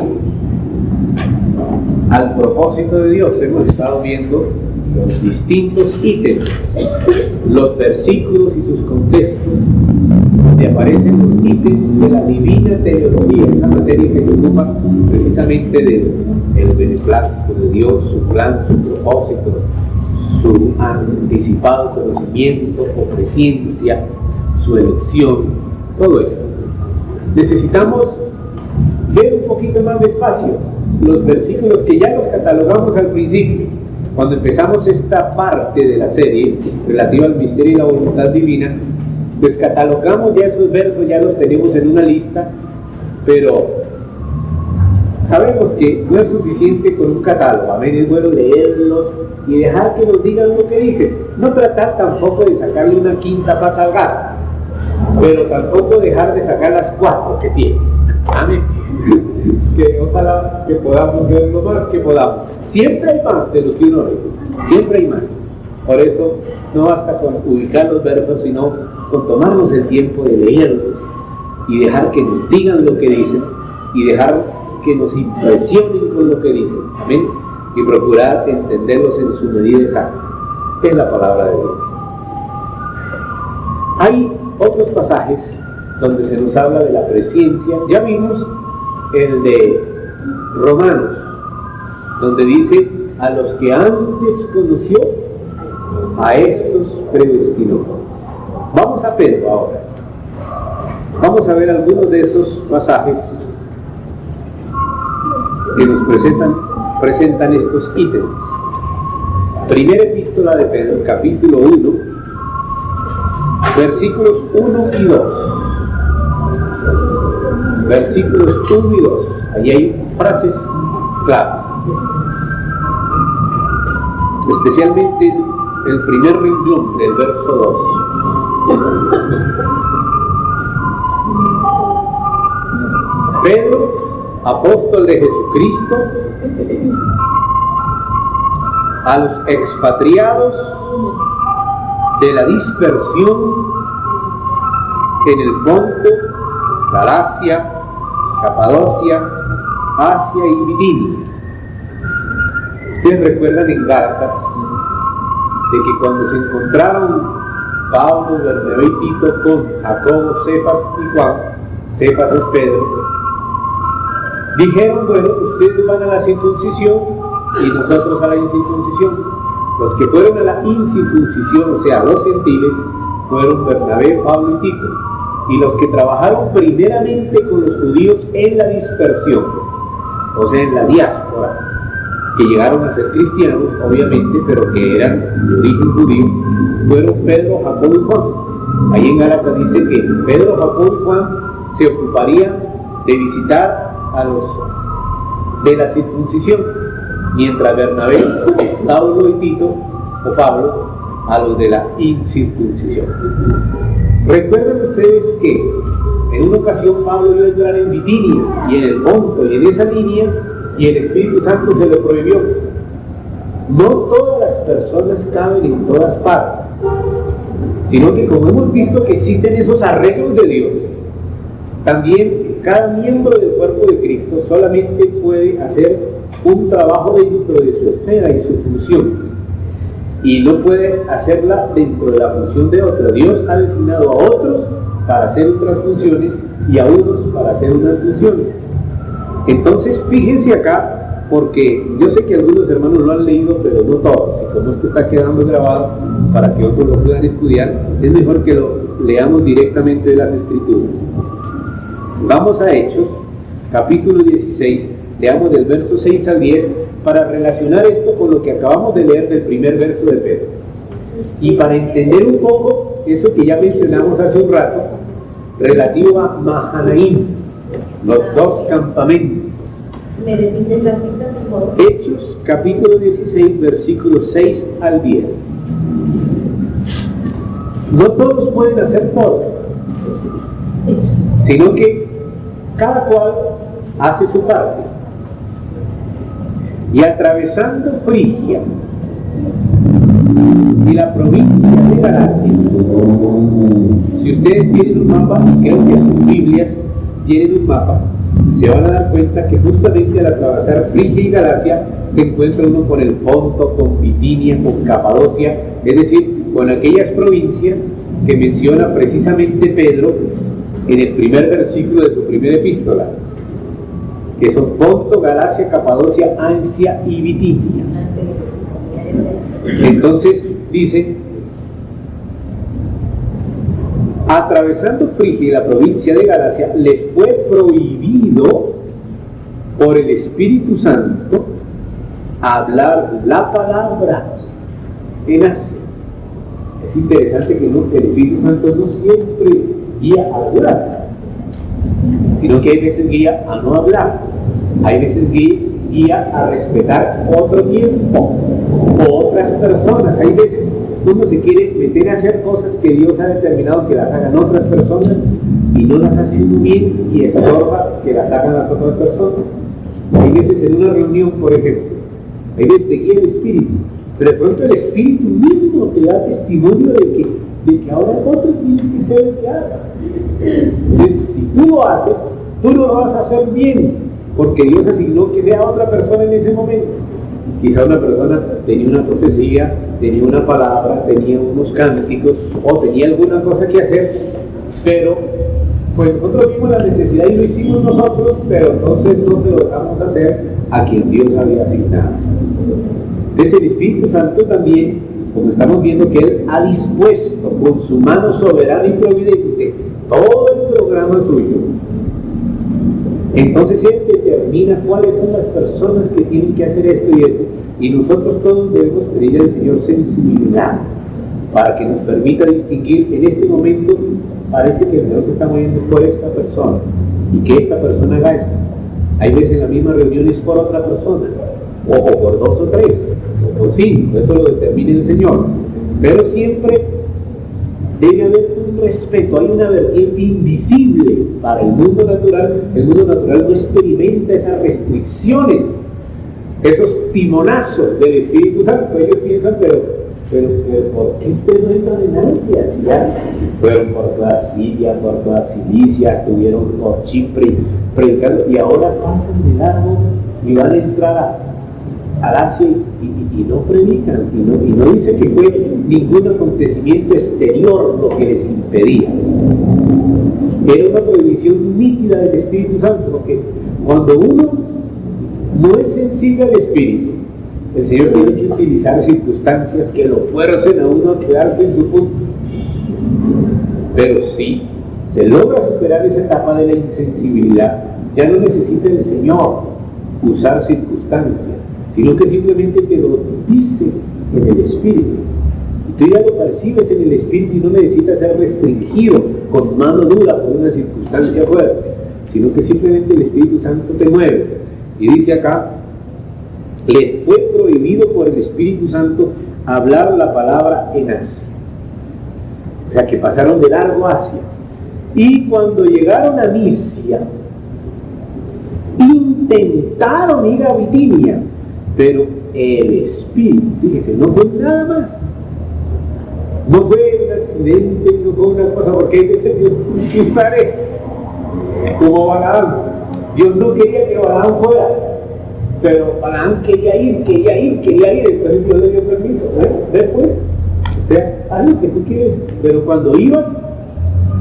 al propósito de Dios. Hemos estado viendo los distintos ítems, los versículos y sus contextos, donde aparecen los ítems de la divina teología, esa materia que se ocupa precisamente del beneplácito de Dios, su plan, su propósito, su anticipado conocimiento o presciencia, su elección, todo eso. Necesitamos ver un poquito más despacio, los versículos que ya los catalogamos al principio, cuando empezamos esta parte de la serie relativa al misterio y la voluntad divina, pues catalogamos ya esos versos, ya los tenemos en una lista, pero sabemos que no es suficiente con un catálogo. A veces es bueno leerlos y dejar que nos digan lo que dicen. No tratar tampoco de sacarle una quinta pata al gato, pero tampoco dejar de sacar las 4 que tiene. Amén. Que ojalá que podamos ver lo más que podamos. Siempre hay más de los que uno lee, siempre hay más. Por eso no basta con ubicar los verbos, sino con tomarnos el tiempo de leerlos y dejar que nos digan lo que dicen y dejar que nos impresionen con lo que dicen. Amén. Y procurar entenderlos en su medida exacta. Es la palabra de Dios. Hay otros pasajes donde se nos habla de la presencia. Ya vimos el de Romanos, donde dice: a los que antes conoció, a estos predestinó. Vamos a Pedro ahora. Vamos a ver algunos de esos pasajes que nos presentan estos ítems. Primera epístola de Pedro, capítulo 1, versículos 1 y 2. Versículos 1 y 2. Allí hay frases clave. Especialmente el primer renglón del verso 2. Pedro, apóstol de Jesucristo, a los expatriados de la dispersión en el Ponto, Galacia, Capadocia, Asia y Bitinia. Ustedes recuerdan en Gálatas de que cuando se encontraron Pablo, Bernabé y Tito con Jacobo, Cefas y Juan, Cefas es Pedro, dijeron: bueno, ustedes van a la circuncisión y nosotros a la incircuncisión. Los que fueron a la incircuncisión, o sea, los gentiles, fueron Bernabé, Pablo y Tito. Y los que trabajaron primeramente con los judíos en la dispersión, o sea, en la diáspora, que llegaron a ser cristianos, obviamente, pero que eran de origen judío, fueron Pedro, Jacobo y Juan. Ahí en Gálatas dice que Pedro, Jacobo y Juan se ocuparían de visitar a los de la circuncisión, mientras Bernabé, Saulo y Tito, o Pablo, a los de la incircuncisión. Recuerden ustedes que en una ocasión Pablo iba a entrar en Bitinia y en el Ponto y en esa línea, y el Espíritu Santo se lo prohibió. No todas las personas caben en todas partes, sino que, como hemos visto que existen esos arreglos de Dios, también cada miembro del cuerpo de Cristo solamente puede hacer un trabajo dentro de su esfera y su función, y no puede hacerla dentro de la función de otro. Dios ha designado a otros para hacer otras funciones y a unos para hacer unas funciones. Entonces, fíjense acá, porque yo sé que algunos hermanos lo han leído, pero no todos, y como esto está quedando grabado para que otros lo puedan estudiar, es mejor que lo leamos directamente de las Escrituras. Vamos a Hechos, capítulo 16, leamos del verso 6 al 10, para relacionar esto con lo que acabamos de leer del primer verso de Pedro. Y para entender un poco eso que ya mencionamos hace un rato, relativo a Mahanaim, los dos campamentos. ¿Me repites la cita, por favor? Hechos, capítulo 16, versículos 6 al 10. No todos pueden hacer todo, sino que cada cual hace su parte. Y atravesando Frigia y la provincia de Galacia, si ustedes tienen un mapa, y creo que sus Biblias tienen un mapa, se van a dar cuenta que justamente al atravesar Frigia y Galacia se encuentra uno con el Ponto, con Bitinia, con Capadocia, es decir, con aquellas provincias que menciona precisamente Pedro en el primer versículo de su primera epístola, que son Ponto, Galacia, Capadocia, Asia y Bitinia. Entonces dice: atravesando Frigia y la provincia de Galacia, les fue prohibido por el Espíritu Santo hablar la palabra en Asia. Es interesante que el Espíritu Santo no siempre guía a hablar, sino que hay veces guía a no hablar, hay veces guía a respetar otro tiempo, otras personas. Hay veces uno se quiere meter a hacer cosas que Dios ha determinado que las hagan otras personas y no las hace uno bien y estorba que las hagan las otras personas. Hay veces en una reunión, por ejemplo, hay veces te guía el Espíritu, pero de pronto el Espíritu mismo te da testimonio de que ahora otro tiene que ser el que haga. Entonces, si tú lo haces, tú no lo vas a hacer bien, porque Dios asignó que sea otra persona en ese momento. Quizá una persona tenía una profecía, tenía una palabra, tenía unos cánticos, o tenía alguna cosa que hacer, pero pues nosotros vimos la necesidad y lo hicimos nosotros, pero entonces no se lo dejamos hacer a quien Dios había asignado. Entonces el Espíritu Santo también, como estamos viendo que Él ha dispuesto con su mano soberana y providente todo el programa suyo, entonces Él determina cuáles son las personas que tienen que hacer esto y esto, y nosotros todos debemos pedirle al Señor sensibilidad para que nos permita distinguir en este momento. Parece que el Señor se está moviendo por esta persona y que esta persona haga esto. Hay veces en la misma reunión es por otra persona, o por dos o tres, o por cinco, eso lo determina el Señor. Pero siempre debe haber un respeto, hay una vertiente invisible para el mundo natural. El mundo natural no experimenta esas restricciones, esos timonazos del Espíritu Santo. Ellos piensan, pero ¿por qué ustedes no entran en ansias? Ya fueron por toda Siria, por toda Cilicia, estuvieron por Chipre predicando, y ahora pasan de largo y van a entrar al Asia y no predican, y no dice que fue ningún acontecimiento exterior lo que les impedía. Era una prohibición nítida del Espíritu Santo, porque cuando uno no es sensible al Espíritu, el Señor tiene que utilizar circunstancias que lo fuercen a uno a quedarse en su punto. Pero si se logra superar esa etapa de la insensibilidad, ya no necesita el Señor usar circunstancias, sino que simplemente te lo dice en el Espíritu. Y tú ya lo percibes en el Espíritu y no necesitas ser restringido con mano dura por una circunstancia fuerte, sino que simplemente el Espíritu Santo te mueve. Y dice acá, les fue prohibido por el Espíritu Santo hablar la palabra en Asia. O sea que pasaron de largo Asia. Y cuando llegaron a Misia, intentaron ir a Bitinia, pero el Espíritu, fíjese, no fue nada más. No fue un accidente, no fue una cosa, porque hay veces Dios tiene que usar esto, como Balaam. Dios no quería que Balaam fuera, pero Balaam quería ir, entonces Dios le dio permiso. Después, o sea, haz lo que tú quieres. Pero cuando iban,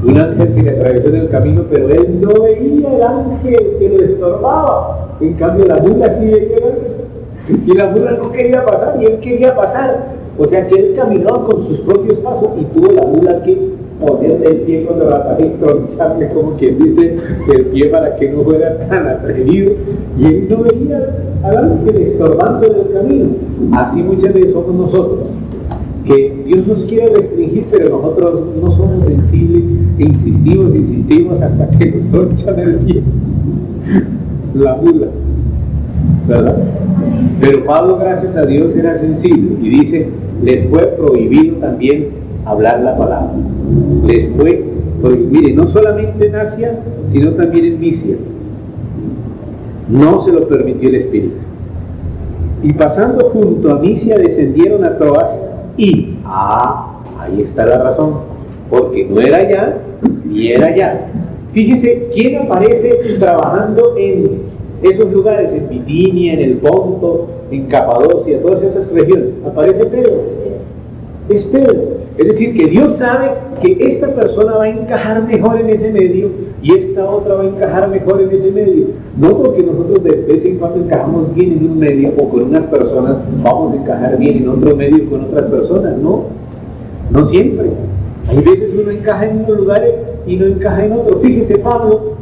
un ángel se le atravesó en el camino, pero él no veía el ángel que lo estorbaba. En cambio la mula sí veía el ángel, y la mula no quería pasar, y él quería pasar. O sea que él caminó con sus propios pasos y tuvo la mula que ponerle el pie contra la pared y troncharle, como quien dice, el pie para que no fuera tan atrevido. Y él no veía al ángel estorbando en el camino. Así muchas veces somos nosotros, que Dios nos quiere restringir, pero nosotros no somos sensibles e insistimos hasta que nos tronchan el pie, la mula, ¿verdad? Pero Pablo, gracias a Dios, era sensible y dice, les fue prohibido también hablar la palabra. Les fue prohibido. Mire, no solamente en Asia, sino también en Misia. No se lo permitió el Espíritu. Y pasando junto a Misia, descendieron a Troas y, ahí está la razón, porque no era allá, ni era allá. Fíjese, ¿quién aparece trabajando en esos lugares? En Bitinia, en el Ponto, en Capadocia, todas esas regiones. Aparece Pedro. Es Pedro. Es decir, que Dios sabe que esta persona va a encajar mejor en ese medio y esta otra va a encajar mejor en ese medio. No porque nosotros de vez en cuando encajamos bien en un medio o con unas personas vamos a encajar bien en otro medio y con otras personas. No siempre. Hay veces uno encaja en unos lugares y no encaja en otros. Fíjese, Pablo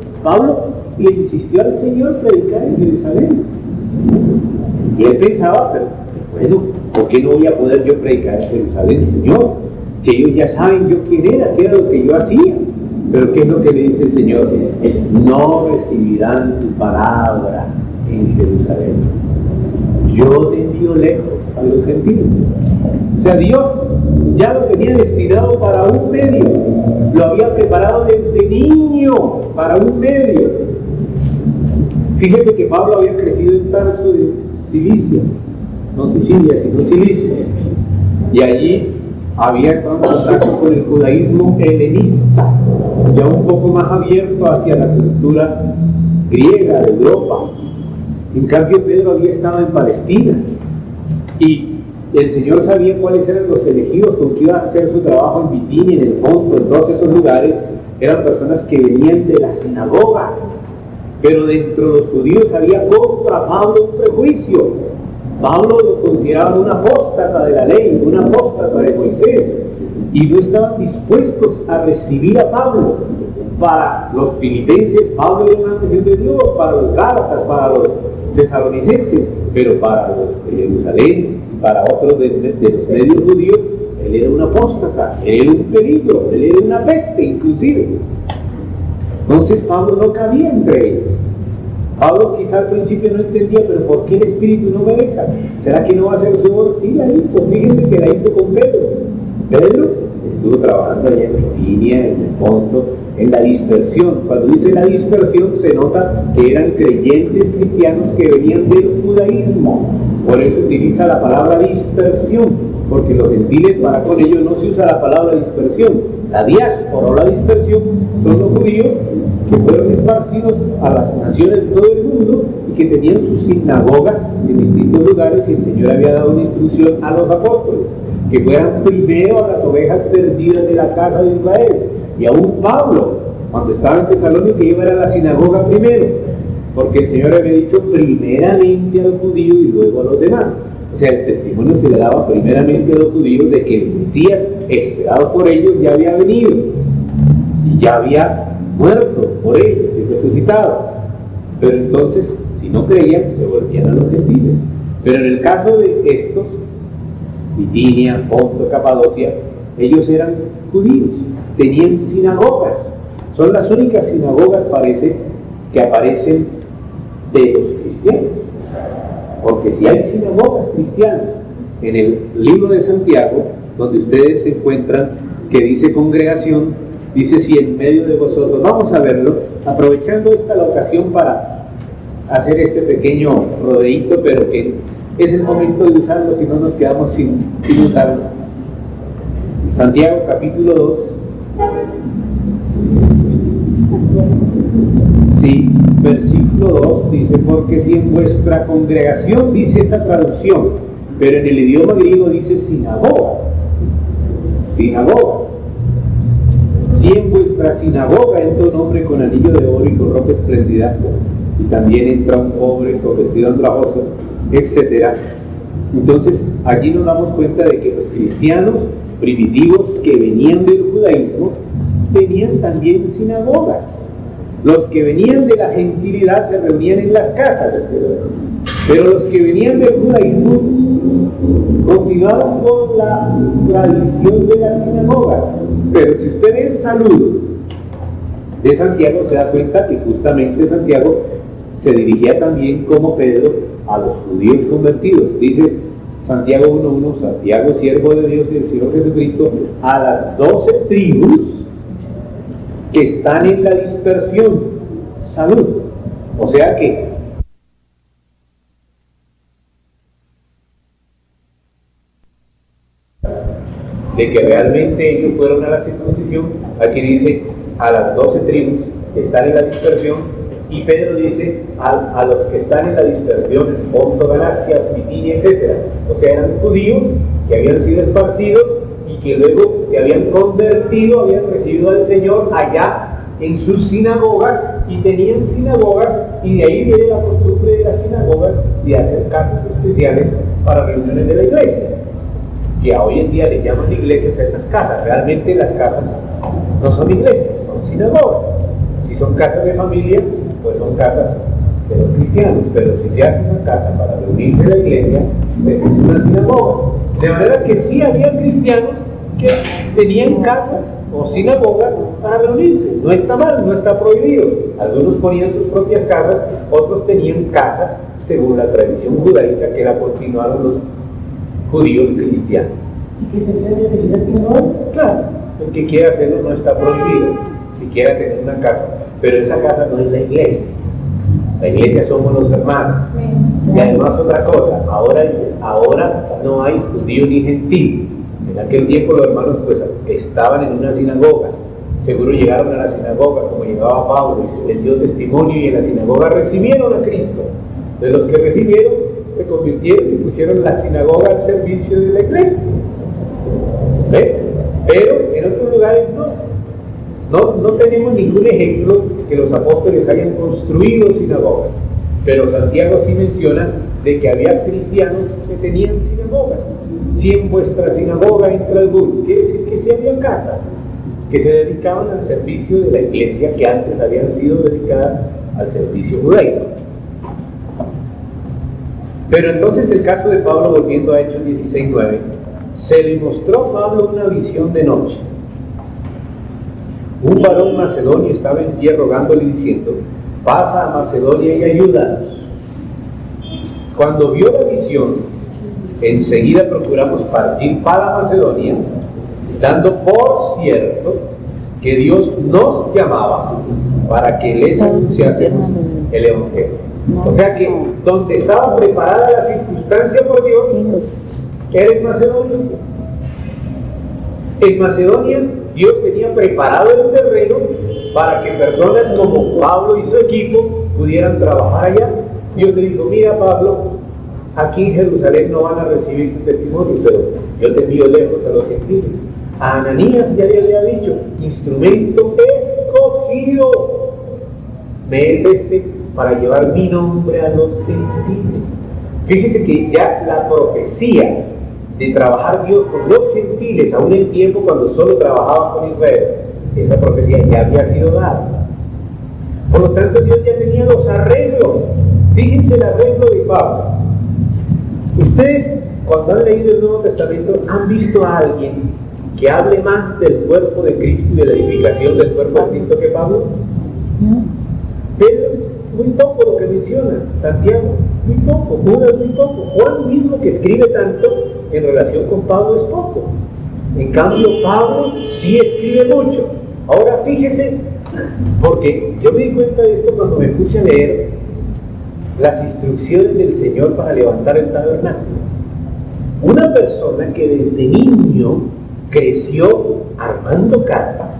le insistió al Señor predicar en Jerusalén. Y él pensaba, pero bueno, ¿por qué no voy a poder yo predicar en Jerusalén, Señor? Si ellos ya saben yo quién era, qué era lo que yo hacía. Pero ¿qué es lo que le dice el Señor? No recibirán tu palabra en Jerusalén. Yo te envío lejos a los gentiles. O sea, Dios ya lo tenía destinado para un medio. Lo había preparado desde niño para un medio. Fíjese que Pablo había crecido en Tarso de Cilicia, no Sicilia, sino Cilicia. Y allí había estado en contacto con el judaísmo helenista, ya un poco más abierto hacia la cultura griega de Europa. En cambio, Pedro había estado en Palestina y el Señor sabía cuáles eran los elegidos con que iba a hacer su trabajo en Bitinia, en el Ponto, en todos esos lugares. Eran personas que venían de la sinagoga, pero dentro de los judíos había contra Pablo un prejuicio. Pablo lo consideraba un apóstata de la ley, un apóstata de Moisés, y no estaban dispuestos a recibir a Pablo. Para los filipenses, Pablo era una misión de Dios, para los gálatas, para los tesalonicenses, pero para los de Jerusalén, para otros de los medios judíos, él era un apóstata, él era un peligro, él era una peste inclusive. Entonces Pablo no cabía entre ellos. Pablo quizá al principio no entendía, pero ¿por qué el Espíritu no me deja? ¿Será que no va a ser su obra? Sí, la hizo. Fíjese que la hizo con Pedro. Pedro estuvo trabajando allá en Bitinia, en el Ponto, en la dispersión. Cuando dice la dispersión se nota que eran creyentes cristianos que venían del judaísmo. Por eso utiliza la palabra dispersión, porque los gentiles, para con ellos no se usa la palabra dispersión. La diáspora o la dispersión son los judíos que fueron esparcidos a las naciones de todo el mundo y que tenían sus sinagogas en distintos lugares, y el Señor había dado una instrucción a los apóstoles que fueran primero a las ovejas perdidas de la casa de Israel. Y aún Pablo, cuando estaba en Tesalónica, iba a la sinagoga primero, porque el Señor había dicho primeramente a los judíos y luego a los demás. O sea, el testimonio se le daba primeramente a los judíos de que el Mesías, esperado por ellos, ya había venido y ya había muerto por ellos y resucitado. Pero entonces, si no creían, se volvían a los gentiles. Pero en el caso de estos, Bitinia, Ponto, Capadocia, ellos eran judíos, tenían sinagogas. Son las únicas sinagogas, parece, que aparecen de los cristianos. Porque si hay sinagogas cristianas en el libro de Santiago, donde ustedes se encuentran, que dice congregación, dice si en medio de vosotros, vamos a verlo, aprovechando esta la ocasión para hacer este pequeño rodeíto, pero que es el momento de usarlo, si no nos quedamos sin usarlo. Santiago capítulo 2. Sí, versículo 2 dice, porque si en vuestra congregación, dice esta traducción, pero en el idioma griego dice sinagoga. Sinagoga. Si en vuestra sinagoga entra un hombre con anillo de oro y con ropa espléndida, y también entra un pobre con vestido andrajoso, etc. Entonces, allí nos damos cuenta de que los cristianos primitivos que venían del judaísmo tenían también sinagogas. Los que venían de la gentilidad se reunían en las casas, pero los que venían del judaísmo continuaban con la tradición de la sinagoga. Pero si usted ve el saludo de Santiago, se da cuenta que justamente Santiago se dirigía también como Pedro a los judíos convertidos. Dice Santiago 1:1, Santiago, siervo de Dios y del Señor Jesucristo, a las 12 tribus que están en la dispersión, salud. O sea que de que realmente ellos fueron a la circuncisión, aquí dice a las 12 tribus que están en la dispersión, y Pedro dice a los que están en la dispersión, en Ponto, Galacia, Bitinia, etc. O sea, eran judíos que habían sido esparcidos y que luego se habían convertido, habían recibido al Señor allá en sus sinagogas, y tenían sinagogas, y de ahí viene la costumbre de las sinagogas de hacer casas especiales para reuniones de la iglesia, que a hoy en día le llaman iglesias a esas casas. Realmente las casas no son iglesias, son sinagogas. Si son casas de familia, pues son casas de los cristianos, pero si se hace una casa para reunirse en la iglesia, pues es una sinagoga. De manera que sí había cristianos que tenían casas o sinagogas para reunirse. No está mal, no está prohibido. Algunos ponían sus propias casas, otros tenían casas según la tradición judaica que la continuaron los judíos cristianos. ¿Y que se puede seguir haciendo? Claro, el que quiera hacerlo no está prohibido, si quiera tener una casa, pero esa casa no es la iglesia. La iglesia somos los hermanos. Y además otra cosa, ahora no hay judío ni gentil. En aquel tiempo los hermanos pues estaban en una sinagoga. Seguro llegaron a la sinagoga como llegaba Pablo y se les dio testimonio y en la sinagoga recibieron a Cristo. De los que recibieron se convirtieron y pusieron la sinagoga al servicio de la iglesia. ¿Ve? Pero en otros lugares no tenemos ningún ejemplo que los apóstoles hayan construido sinagogas. Pero Santiago sí menciona de que había cristianos que tenían sinagogas. Si en vuestra sinagoga entra alguno, quiere decir que sí había casas que se dedicaban al servicio de la iglesia que antes habían sido dedicadas al servicio judaico. Pero entonces el caso de Pablo, volviendo a Hechos 16:9, se le mostró a Pablo una visión de noche. Un varón macedonio estaba en pie rogándole diciendo: pasa a Macedonia y ayúdanos. Cuando vio la visión, enseguida procuramos partir para Macedonia, dando por cierto que Dios nos llamaba para que les anunciásemos el Evangelio. O sea que donde estaba preparada la circunstancia por Dios, era en Macedonia. En Macedonia Dios tenía preparado el terreno para que personas como Pablo y su equipo pudieran trabajar allá. Dios le dijo: mira Pablo, aquí en Jerusalén no van a recibir tu testimonio, pero yo te envío lejos a los gentiles. A Ananías ya le había dicho: instrumento escogido me es este para llevar mi nombre a los gentiles. Fíjese que ya la profecía de trabajar Dios con los gentiles, aún en tiempo cuando solo trabajaba con Israel, esa profecía ya había sido dada. Por lo tanto, Dios ya tenía los arreglos. Fíjense el arreglo de Pablo. Ustedes, cuando han leído el Nuevo Testamento, ¿han visto a alguien que hable más del cuerpo de Cristo y de la edificación del cuerpo de Cristo que Pablo? Pedro, muy poco lo que menciona. Santiago, muy poco. Judas, muy poco. Juan mismo, que escribe tanto, en relación con Pablo es poco. En cambio, Pablo sí escribe mucho. Ahora fíjese, porque yo me di cuenta de esto cuando me puse a leer las instrucciones del Señor para levantar el tabernáculo. Una persona que desde niño creció armando carpas,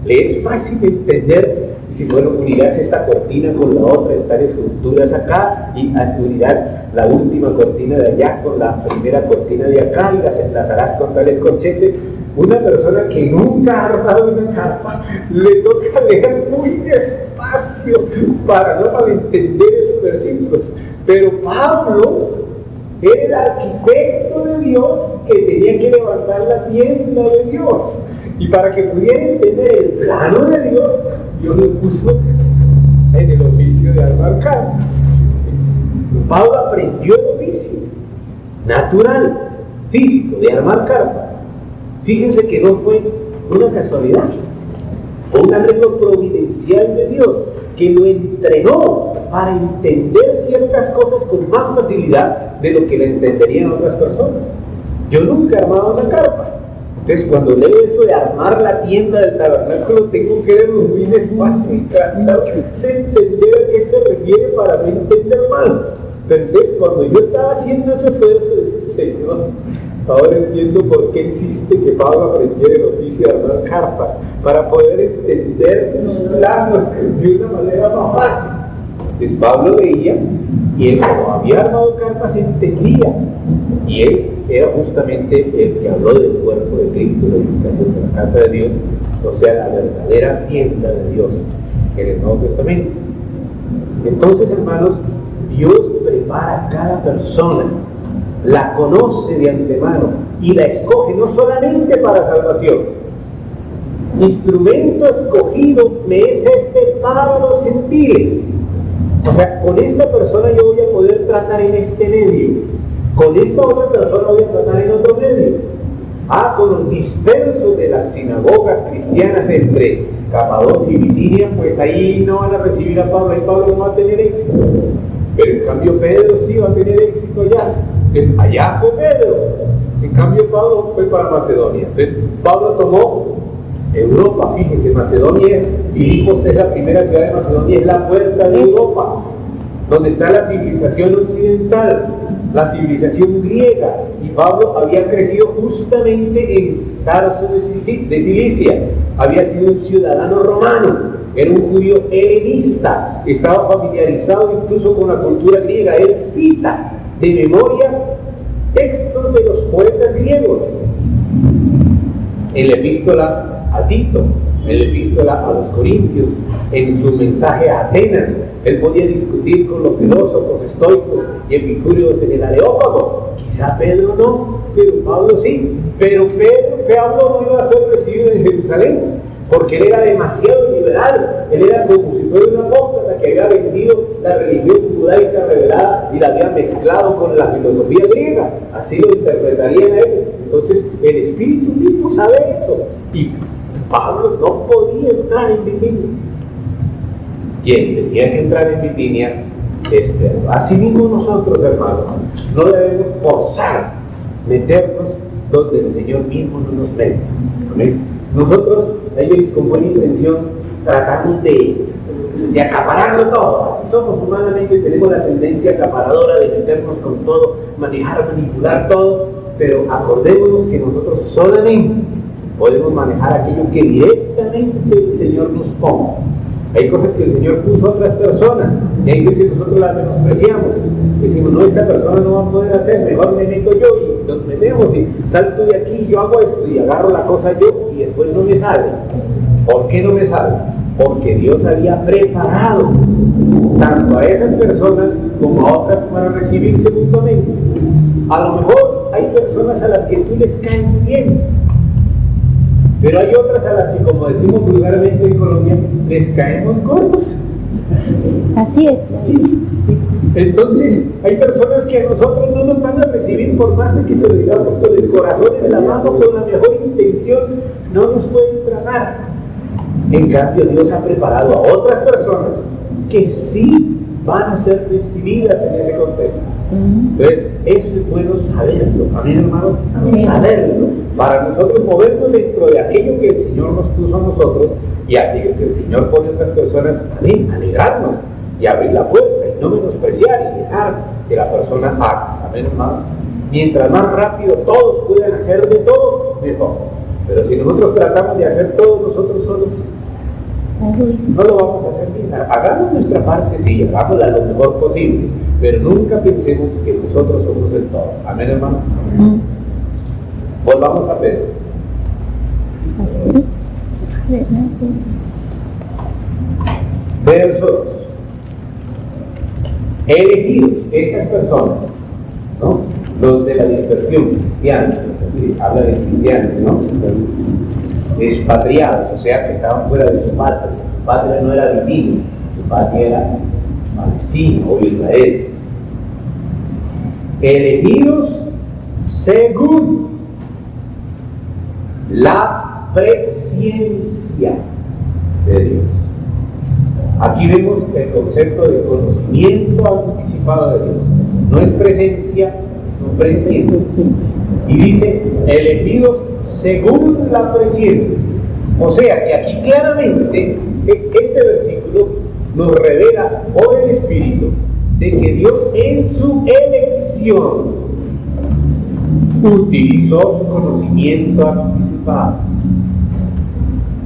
le es fácil entender. Si bueno, unirás esta cortina con la otra, estas esculturas acá, y unirás la última cortina de allá con la primera cortina de acá, y las enlazarás con tales corchetes. Una persona que nunca ha armado una carpa, le toca leer muy despacio para no malentender esos versículos. Pero Pablo era el arquitecto de Dios que tenía que levantar la tienda de Dios. Y para que pudiera entender el plano de Dios, Dios lo puso en el oficio de armar carpas. Pablo aprendió el oficio natural, físico, de armar carpas. Fíjense que no fue una casualidad, fue un arreglo providencial de Dios que lo entrenó para entender ciertas cosas con más facilidad de lo que le entenderían otras personas. Yo nunca he armado una carpa. Entonces, cuando leo eso de armar la tienda del tabernáculo, tengo que verlo muy despacio y tratar de entender a qué se refiere para no entender mal. Pero entonces, cuando yo estaba haciendo ese esfuerzo, decía: Señor, ahora entiendo por qué insiste que Pablo aprendiera el oficio de armar carpas, para poder entender los planos de una manera más fácil. Entonces, Pablo veía, y él, como había armado carpas, entendía. Y él era justamente el que habló del cuerpo de Cristo, la edificación de la casa de Dios, o sea, la verdadera tienda de Dios en el Nuevo Testamento. Entonces, hermanos, Dios prepara a cada persona, la conoce de antemano y la escoge no solamente para salvación. Instrumento escogido me es este para los gentiles. O sea, con esta persona yo voy a poder tratar en este medio, con esta otra persona voy a tratar en otro medio. Con los dispersos de las sinagogas cristianas entre Capadocia y Bitinia, pues ahí no van a recibir a Pablo, y Pablo no va a tener éxito. Pero en cambio Pedro sí va a tener éxito allá. Entonces allá fue Pedro. En cambio Pablo fue para Macedonia. Entonces Pablo tomó Europa, fíjese, Macedonia, Filipos es la primera ciudad de Macedonia, es la puerta de Europa, donde está la civilización occidental, la civilización griega, y Pablo había crecido justamente en Tarso de Cilicia, había sido un ciudadano romano, era un judío helenista, estaba familiarizado incluso con la cultura griega, él cita de memoria textos de los poetas griegos, en la epístola a Tito, en la epístola a los Corintios, en su mensaje a Atenas. Él podía discutir con los filósofos estoicos y epicúreos en el Areópago. Quizá Pedro no, pero Pablo sí. Pero Pablo no iba a ser recibido en Jerusalén, porque él era demasiado liberal. Él era como si fuera un apóstata que había vendido la religión judaica revelada y la había mezclado con la filosofía griega. Así lo interpretarían a él. Entonces el Espíritu mismo sabe eso. Y Pablo no podía entrar en Bitinia. Quien tenía que entrar en Bitinia es Pedro. Así mismo nosotros, hermanos, no debemos forzar meternos donde el Señor mismo no nos mete. ¿Amén? Nosotros, ellos con buena intención, tratamos de acapararlo todo. Así somos humanamente, tenemos la tendencia acaparadora de meternos con todo, manejar, manipular todo, pero acordémonos que nosotros solamente podemos manejar aquello que directamente el Señor nos ponga. Hay cosas que el Señor puso a otras personas, y hay veces nosotros las menospreciamos. Decimos, no, esta persona no va a poder hacer, mejor me meto yo, y nos metemos, y salto de aquí, yo hago esto, y agarro la cosa yo, y después no me sale. ¿Por qué no me sale? Porque Dios había preparado tanto a esas personas como a otras para recibirse mutuamente. A lo mejor hay personas a las que tú les caes bien, pero hay otras a las que, como decimos vulgarmente en Colombia, les caemos cortos. Así es. Sí. Entonces, hay personas que a nosotros no nos van a recibir por más de que se lo digamos con el corazón en la mano, con la mejor intención, no nos pueden tratar. En cambio, Dios ha preparado a otras personas que sí van a ser recibidas en ese contexto. Entonces, eso es bueno saberlo, amén, hermanos, saberlo, para nosotros movernos dentro de aquello que el Señor nos puso a nosotros y aquello que el Señor pone a otras personas, amén, alegrarnos y abrir la puerta y no menospreciar y dejar que la persona haga, amén, hermanos. Mientras más rápido todos puedan hacer de todo, mejor. Pero si nosotros tratamos de hacer todo nosotros solos, no lo vamos a hacer bien. Hagamos nuestra parte, sí, hagámosla lo mejor posible, pero nunca pensemos que nosotros somos el todo. Amén, hermanos. Volvamos a Pedro. Verso 2. Elegidos, estas personas, ¿no? Los de la dispersión cristiana, habla de cristianos, ¿no? Expatriados, o sea que estaban fuera de su patria. Su patria no era Bitinia, su patria era Palestina o Israel. Elegidos según la presciencia de Dios. Aquí vemos el concepto de conocimiento anticipado de Dios. No es presencia, no presciencia. Y dice, elegidos según la presciencia. O sea que aquí claramente este versículo nos revela por el Espíritu de que Dios en su elección utilizó su conocimiento anticipado.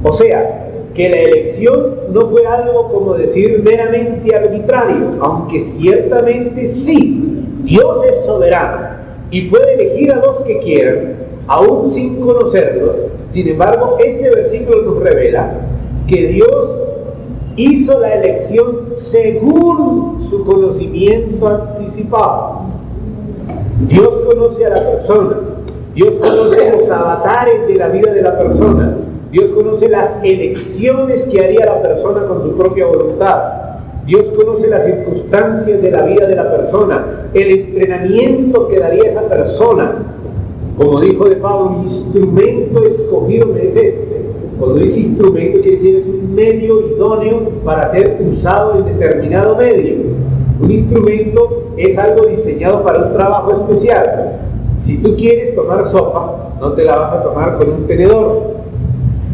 O sea, que la elección no fue algo como decir meramente arbitrario, aunque ciertamente sí, Dios es soberano y puede elegir a los que quieran, aún sin conocerlos. Sin embargo, este versículo nos revela que Dios hizo la elección según su conocimiento anticipado. Dios conoce a la persona, Dios conoce los avatares de la vida de la persona, Dios conoce las elecciones que haría la persona con su propia voluntad, Dios conoce las circunstancias de la vida de la persona, el entrenamiento que daría esa persona. Como dijo de Pablo, mi instrumento escogido me es este. Cuando dice instrumento, quiere decir es un medio idóneo para ser usado en determinado medio. Un instrumento es algo diseñado para un trabajo especial. Si tú quieres tomar sopa, no te la vas a tomar con un tenedor,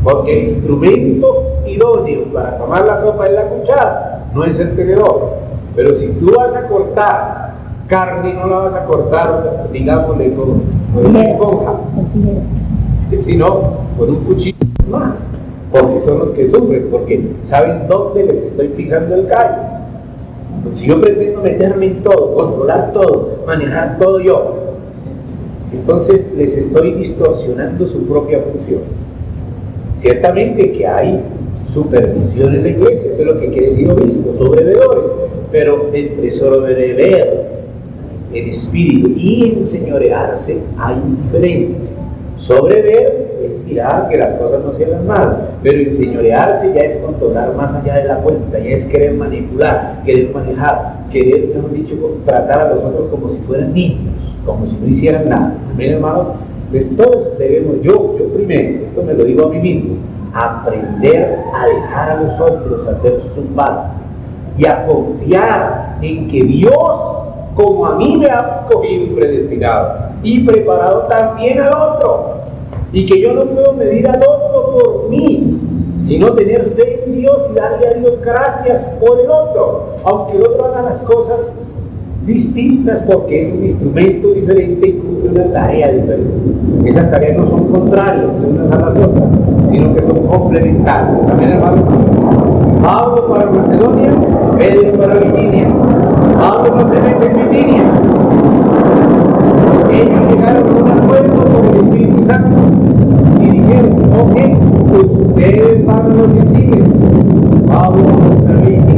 porque el instrumento idóneo para tomar la sopa es la cuchara, no es el tenedor. Pero si tú vas a cortar carne, no la vas a cortar, digámosle, con una esponja, sino con un cuchillo más, porque son los que sufren, porque saben dónde les estoy pisando el callo. Pues si yo pretendo meterme en todo, controlar todo, manejar todo yo, entonces les estoy distorsionando su propia función. Ciertamente que hay supervisión en la iglesia, eso es lo que quiere decir obispo, sobrevedores, pero entre sobrever en espíritu y enseñorearse hay diferencia. Sobrever es mirar que las cosas no se hagan mal, pero enseñorearse ya es controlar más allá de la cuenta, ya es querer manipular, querer manejar, querer, mejor dicho, tratar a los otros como si fueran niños, como si no hicieran nada. Miren, hermano, pues todos debemos, yo primero, esto me lo digo a mí mismo, aprender a dejar a los otros hacer su parte y a confiar en que Dios, como a mí me ha escogido y predestinado y preparado también al otro, y que yo no puedo medir al otro por mí, sino tener fe en Dios y darle a Dios gracias por el otro, aunque el otro haga las cosas distintas, porque es un instrumento diferente y cumple una tarea diferente. Esas tareas no son contrarias unas a las otras, sino que son complementarias. También, hermano, Pablo para Macedonia, Pedro para Bitinia. Pablo no se mete en Bitinia. Ellos llegaron a un acuerdo con el Espíritu Santo y dijeron, ok, ustedes van a los gentiles, Pablo a Bitinia,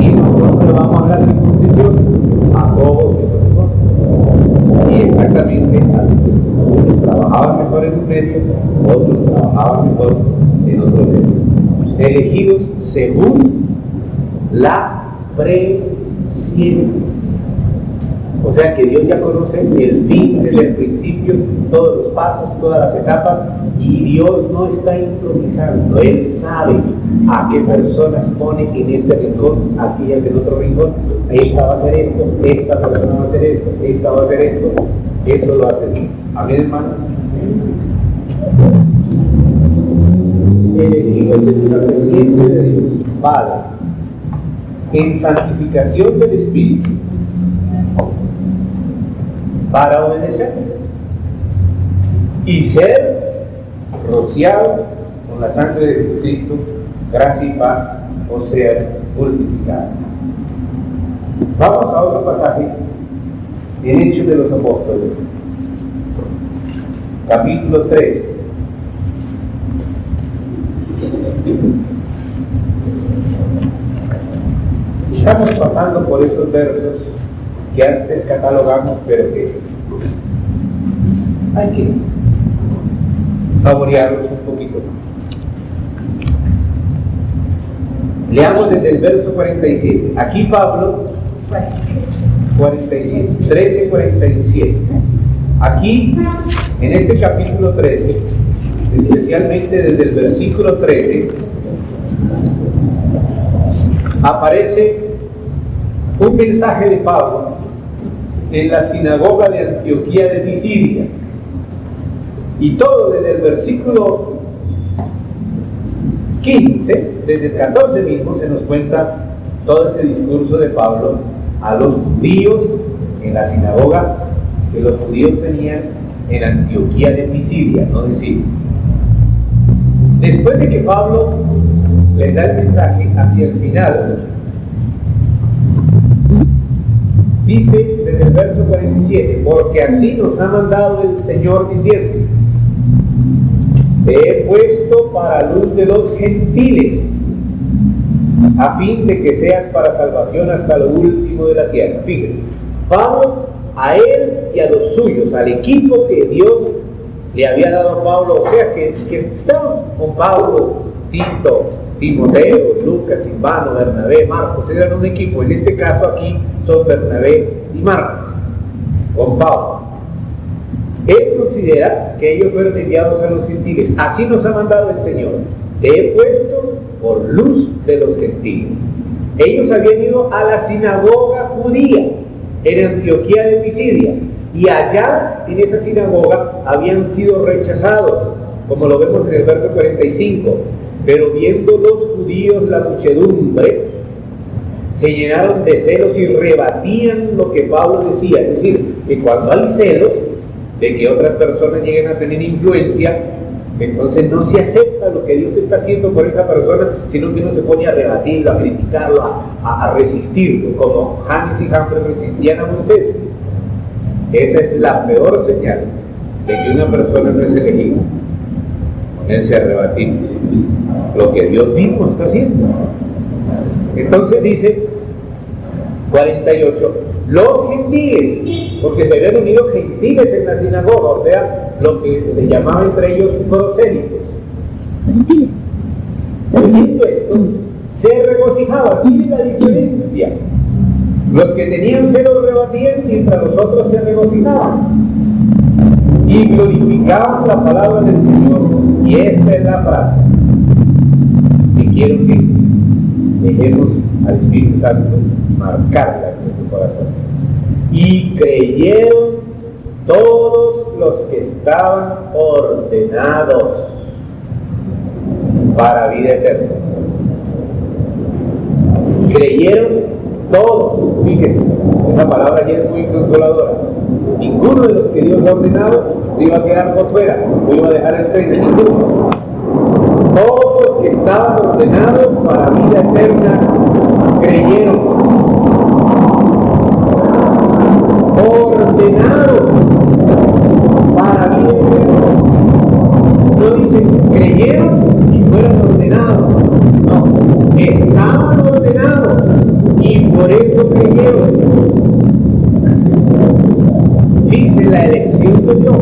y nosotros vamos a la circuncisión. A todos y exactamente así. Unos trabajaban mejor en un medio, otros trabajaban mejor en otro medio. Elegidos según la presciencia. O sea que Dios ya conoce el fin desde el principio, todos los pasos, todas las etapas, y Dios no está improvisando. Él sabe a qué personas pone en este rincón, aquellas en otro rincón. Esta va a hacer esto, esta persona va a hacer esto, esta va a hacer esto. Eso lo hace Dios. Amén, hermano. Elegidos en la presencia de Dios, Padre, en santificación del Espíritu, para obedecer y ser rociados con la sangre de Jesucristo, gracia y paz os sean multiplicadas. Vamos a otro pasaje en Hechos de los Apóstoles, capítulo 3. Estamos pasando por esos versos que antes catalogamos, pero que hay que saborearlos un poquito más. Leamos desde el verso 47. Aquí Pablo, 47, 13:47. Aquí, en este capítulo 13, especialmente desde el versículo 13, aparece un mensaje de Pablo en la sinagoga de Antioquía de Pisidia, y todo desde el versículo 15, desde el 14 mismo se nos cuenta todo ese discurso de Pablo a los judíos en la sinagoga que los judíos tenían en Antioquía de Pisidia, no decir. Después de que Pablo les da el mensaje hacia el final, dice desde el verso 47, porque así nos ha mandado el Señor diciendo, te he puesto para luz de los gentiles, a fin de que seas para salvación hasta lo último de la tierra. Fíjense, Pablo a él y a los suyos, al equipo que Dios le había dado a Pablo, o sea que estaban con Pablo, Tito, Timoteo, Lucas, Silvano, Bernabé, Marcos, eran un equipo. En este caso aquí son Bernabé y Marcos, con Pablo. Él considera que ellos fueron enviados a los gentiles. Así nos ha mandado el Señor. Te he puesto por luz de los gentiles. Ellos habían ido a la sinagoga judía en Antioquía de Pisidia, y allá en esa sinagoga habían sido rechazados, como lo vemos en el verso 45. Pero viendo los judíos la muchedumbre, se llenaron de celos y rebatían lo que Pablo decía. Es decir, que cuando hay celos de que otras personas lleguen a tener influencia, entonces no se acepta lo que Dios está haciendo por esa persona, sino que uno se pone a rebatirlo, a criticarlo, a resistirlo, como Janes y Jambres resistían a Moisés. Esa es la peor señal de que una persona no es elegida, ponerse a rebatir lo que Dios mismo está haciendo. Entonces dice 48, los gentiles, porque se habían unido gentiles en la sinagoga, o sea, lo que se llamaba entre ellos prosélitos. Oyendo esto, se regocijaban. Miren la diferencia. Los que tenían celos rebatían, mientras los otros se regocijaban y glorificaban la palabra del Señor. Y esta es la frase que quiero que dejemos al Espíritu Santo marcarla en nuestro corazón. Y creyeron todos los que estaban ordenados para vida eterna. Creyeron todos. Fíjese, esa palabra ya es muy consoladora. Ninguno de los que Dios ha ordenado se iba a quedar por fuera, no iba a dejar el tren de ninguno. Todos los que estaban ordenados para vida eterna creyeron. Ordenados para vida eterna. No dice creyeron y fueron ordenados. No, estaban ordenados y por eso creyeron. Fíjese la elección de Dios.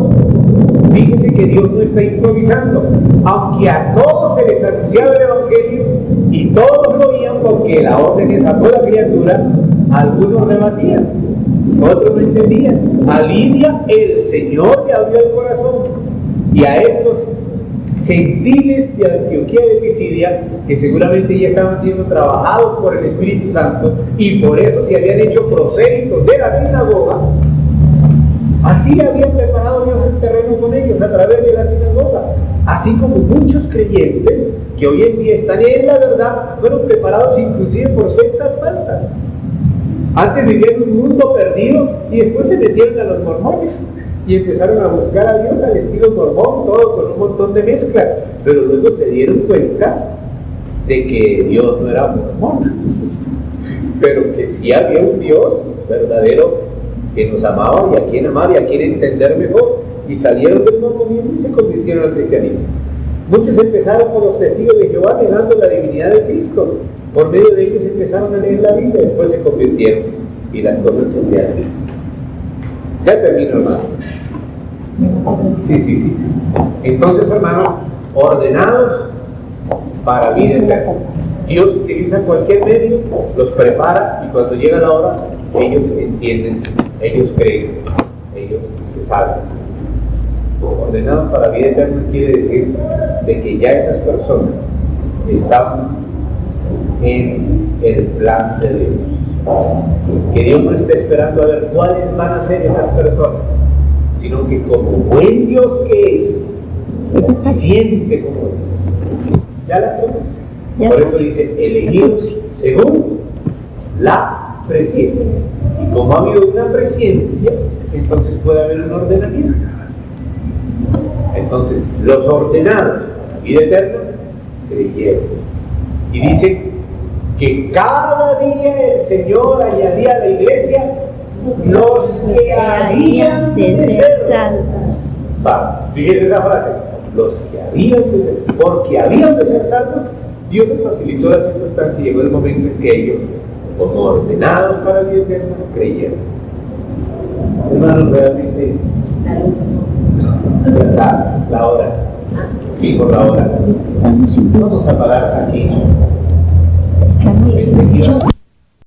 Fíjese que Dios no está improvisando. Aunque a todos se les anunciaba el Evangelio y todos lo oían porque la orden es a toda criatura, algunos rebatían, otros no entendían. A Lidia el Señor le abrió el corazón, y a estos gentiles de Antioquía de Pisidia, que seguramente ya estaban siendo trabajados por el Espíritu Santo y por eso se habían hecho prosélitos de la sinagoga, así habían preparado Dios el terreno con ellos a través de la sinagoga. Así como muchos creyentes que hoy en día están en la verdad fueron preparados inclusive por sectas falsas. Antes vivían en un mundo perdido y después se metieron a los mormones y empezaron a buscar a Dios al estilo mormón, todo con un montón de mezclas. Pero luego se dieron cuenta de que Dios no era mormón, pero que sí había un Dios verdadero que nos amaba y a quien amar y a quien entender mejor, y salieron del mormonismo y se convirtieron al cristianismo. Muchos empezaron por los testigos de Jehová negando la divinidad de Cristo. Por medio de ellos empezaron a leer la Biblia, después se convirtieron y las cosas cambiaron. Ya termino, hermano. Sí. Entonces, hermano, ordenados para vida eterna. Dios utiliza cualquier medio, los prepara, y cuando llega la hora, ellos entienden, ellos creen, ellos se salvan. Ordenados para vida eterna quiere decir de que ya esas personas están en el plan de Dios. Que Dios no está esperando a ver cuáles van a ser esas personas, sino que como buen Dios que es, siente como Dios. Ya las conoce. Por eso dice, elegidos según la presencia. Y como ha habido una presencia, entonces puede haber un ordenamiento. Entonces, los ordenados, vida eterna, creyeron. Y dice que cada día el Señor añadía a la iglesia los que habían de ser salvos. Fíjense esa frase, los que habían de ser, porque habían de ser salvos. Dios les facilitó la circunstancia y llegó el momento en que ellos, como ordenados para el vida eterna, creyeron. Hermanos, realmente la hora. y por la hora. Vamos a parar aquí. Enseguida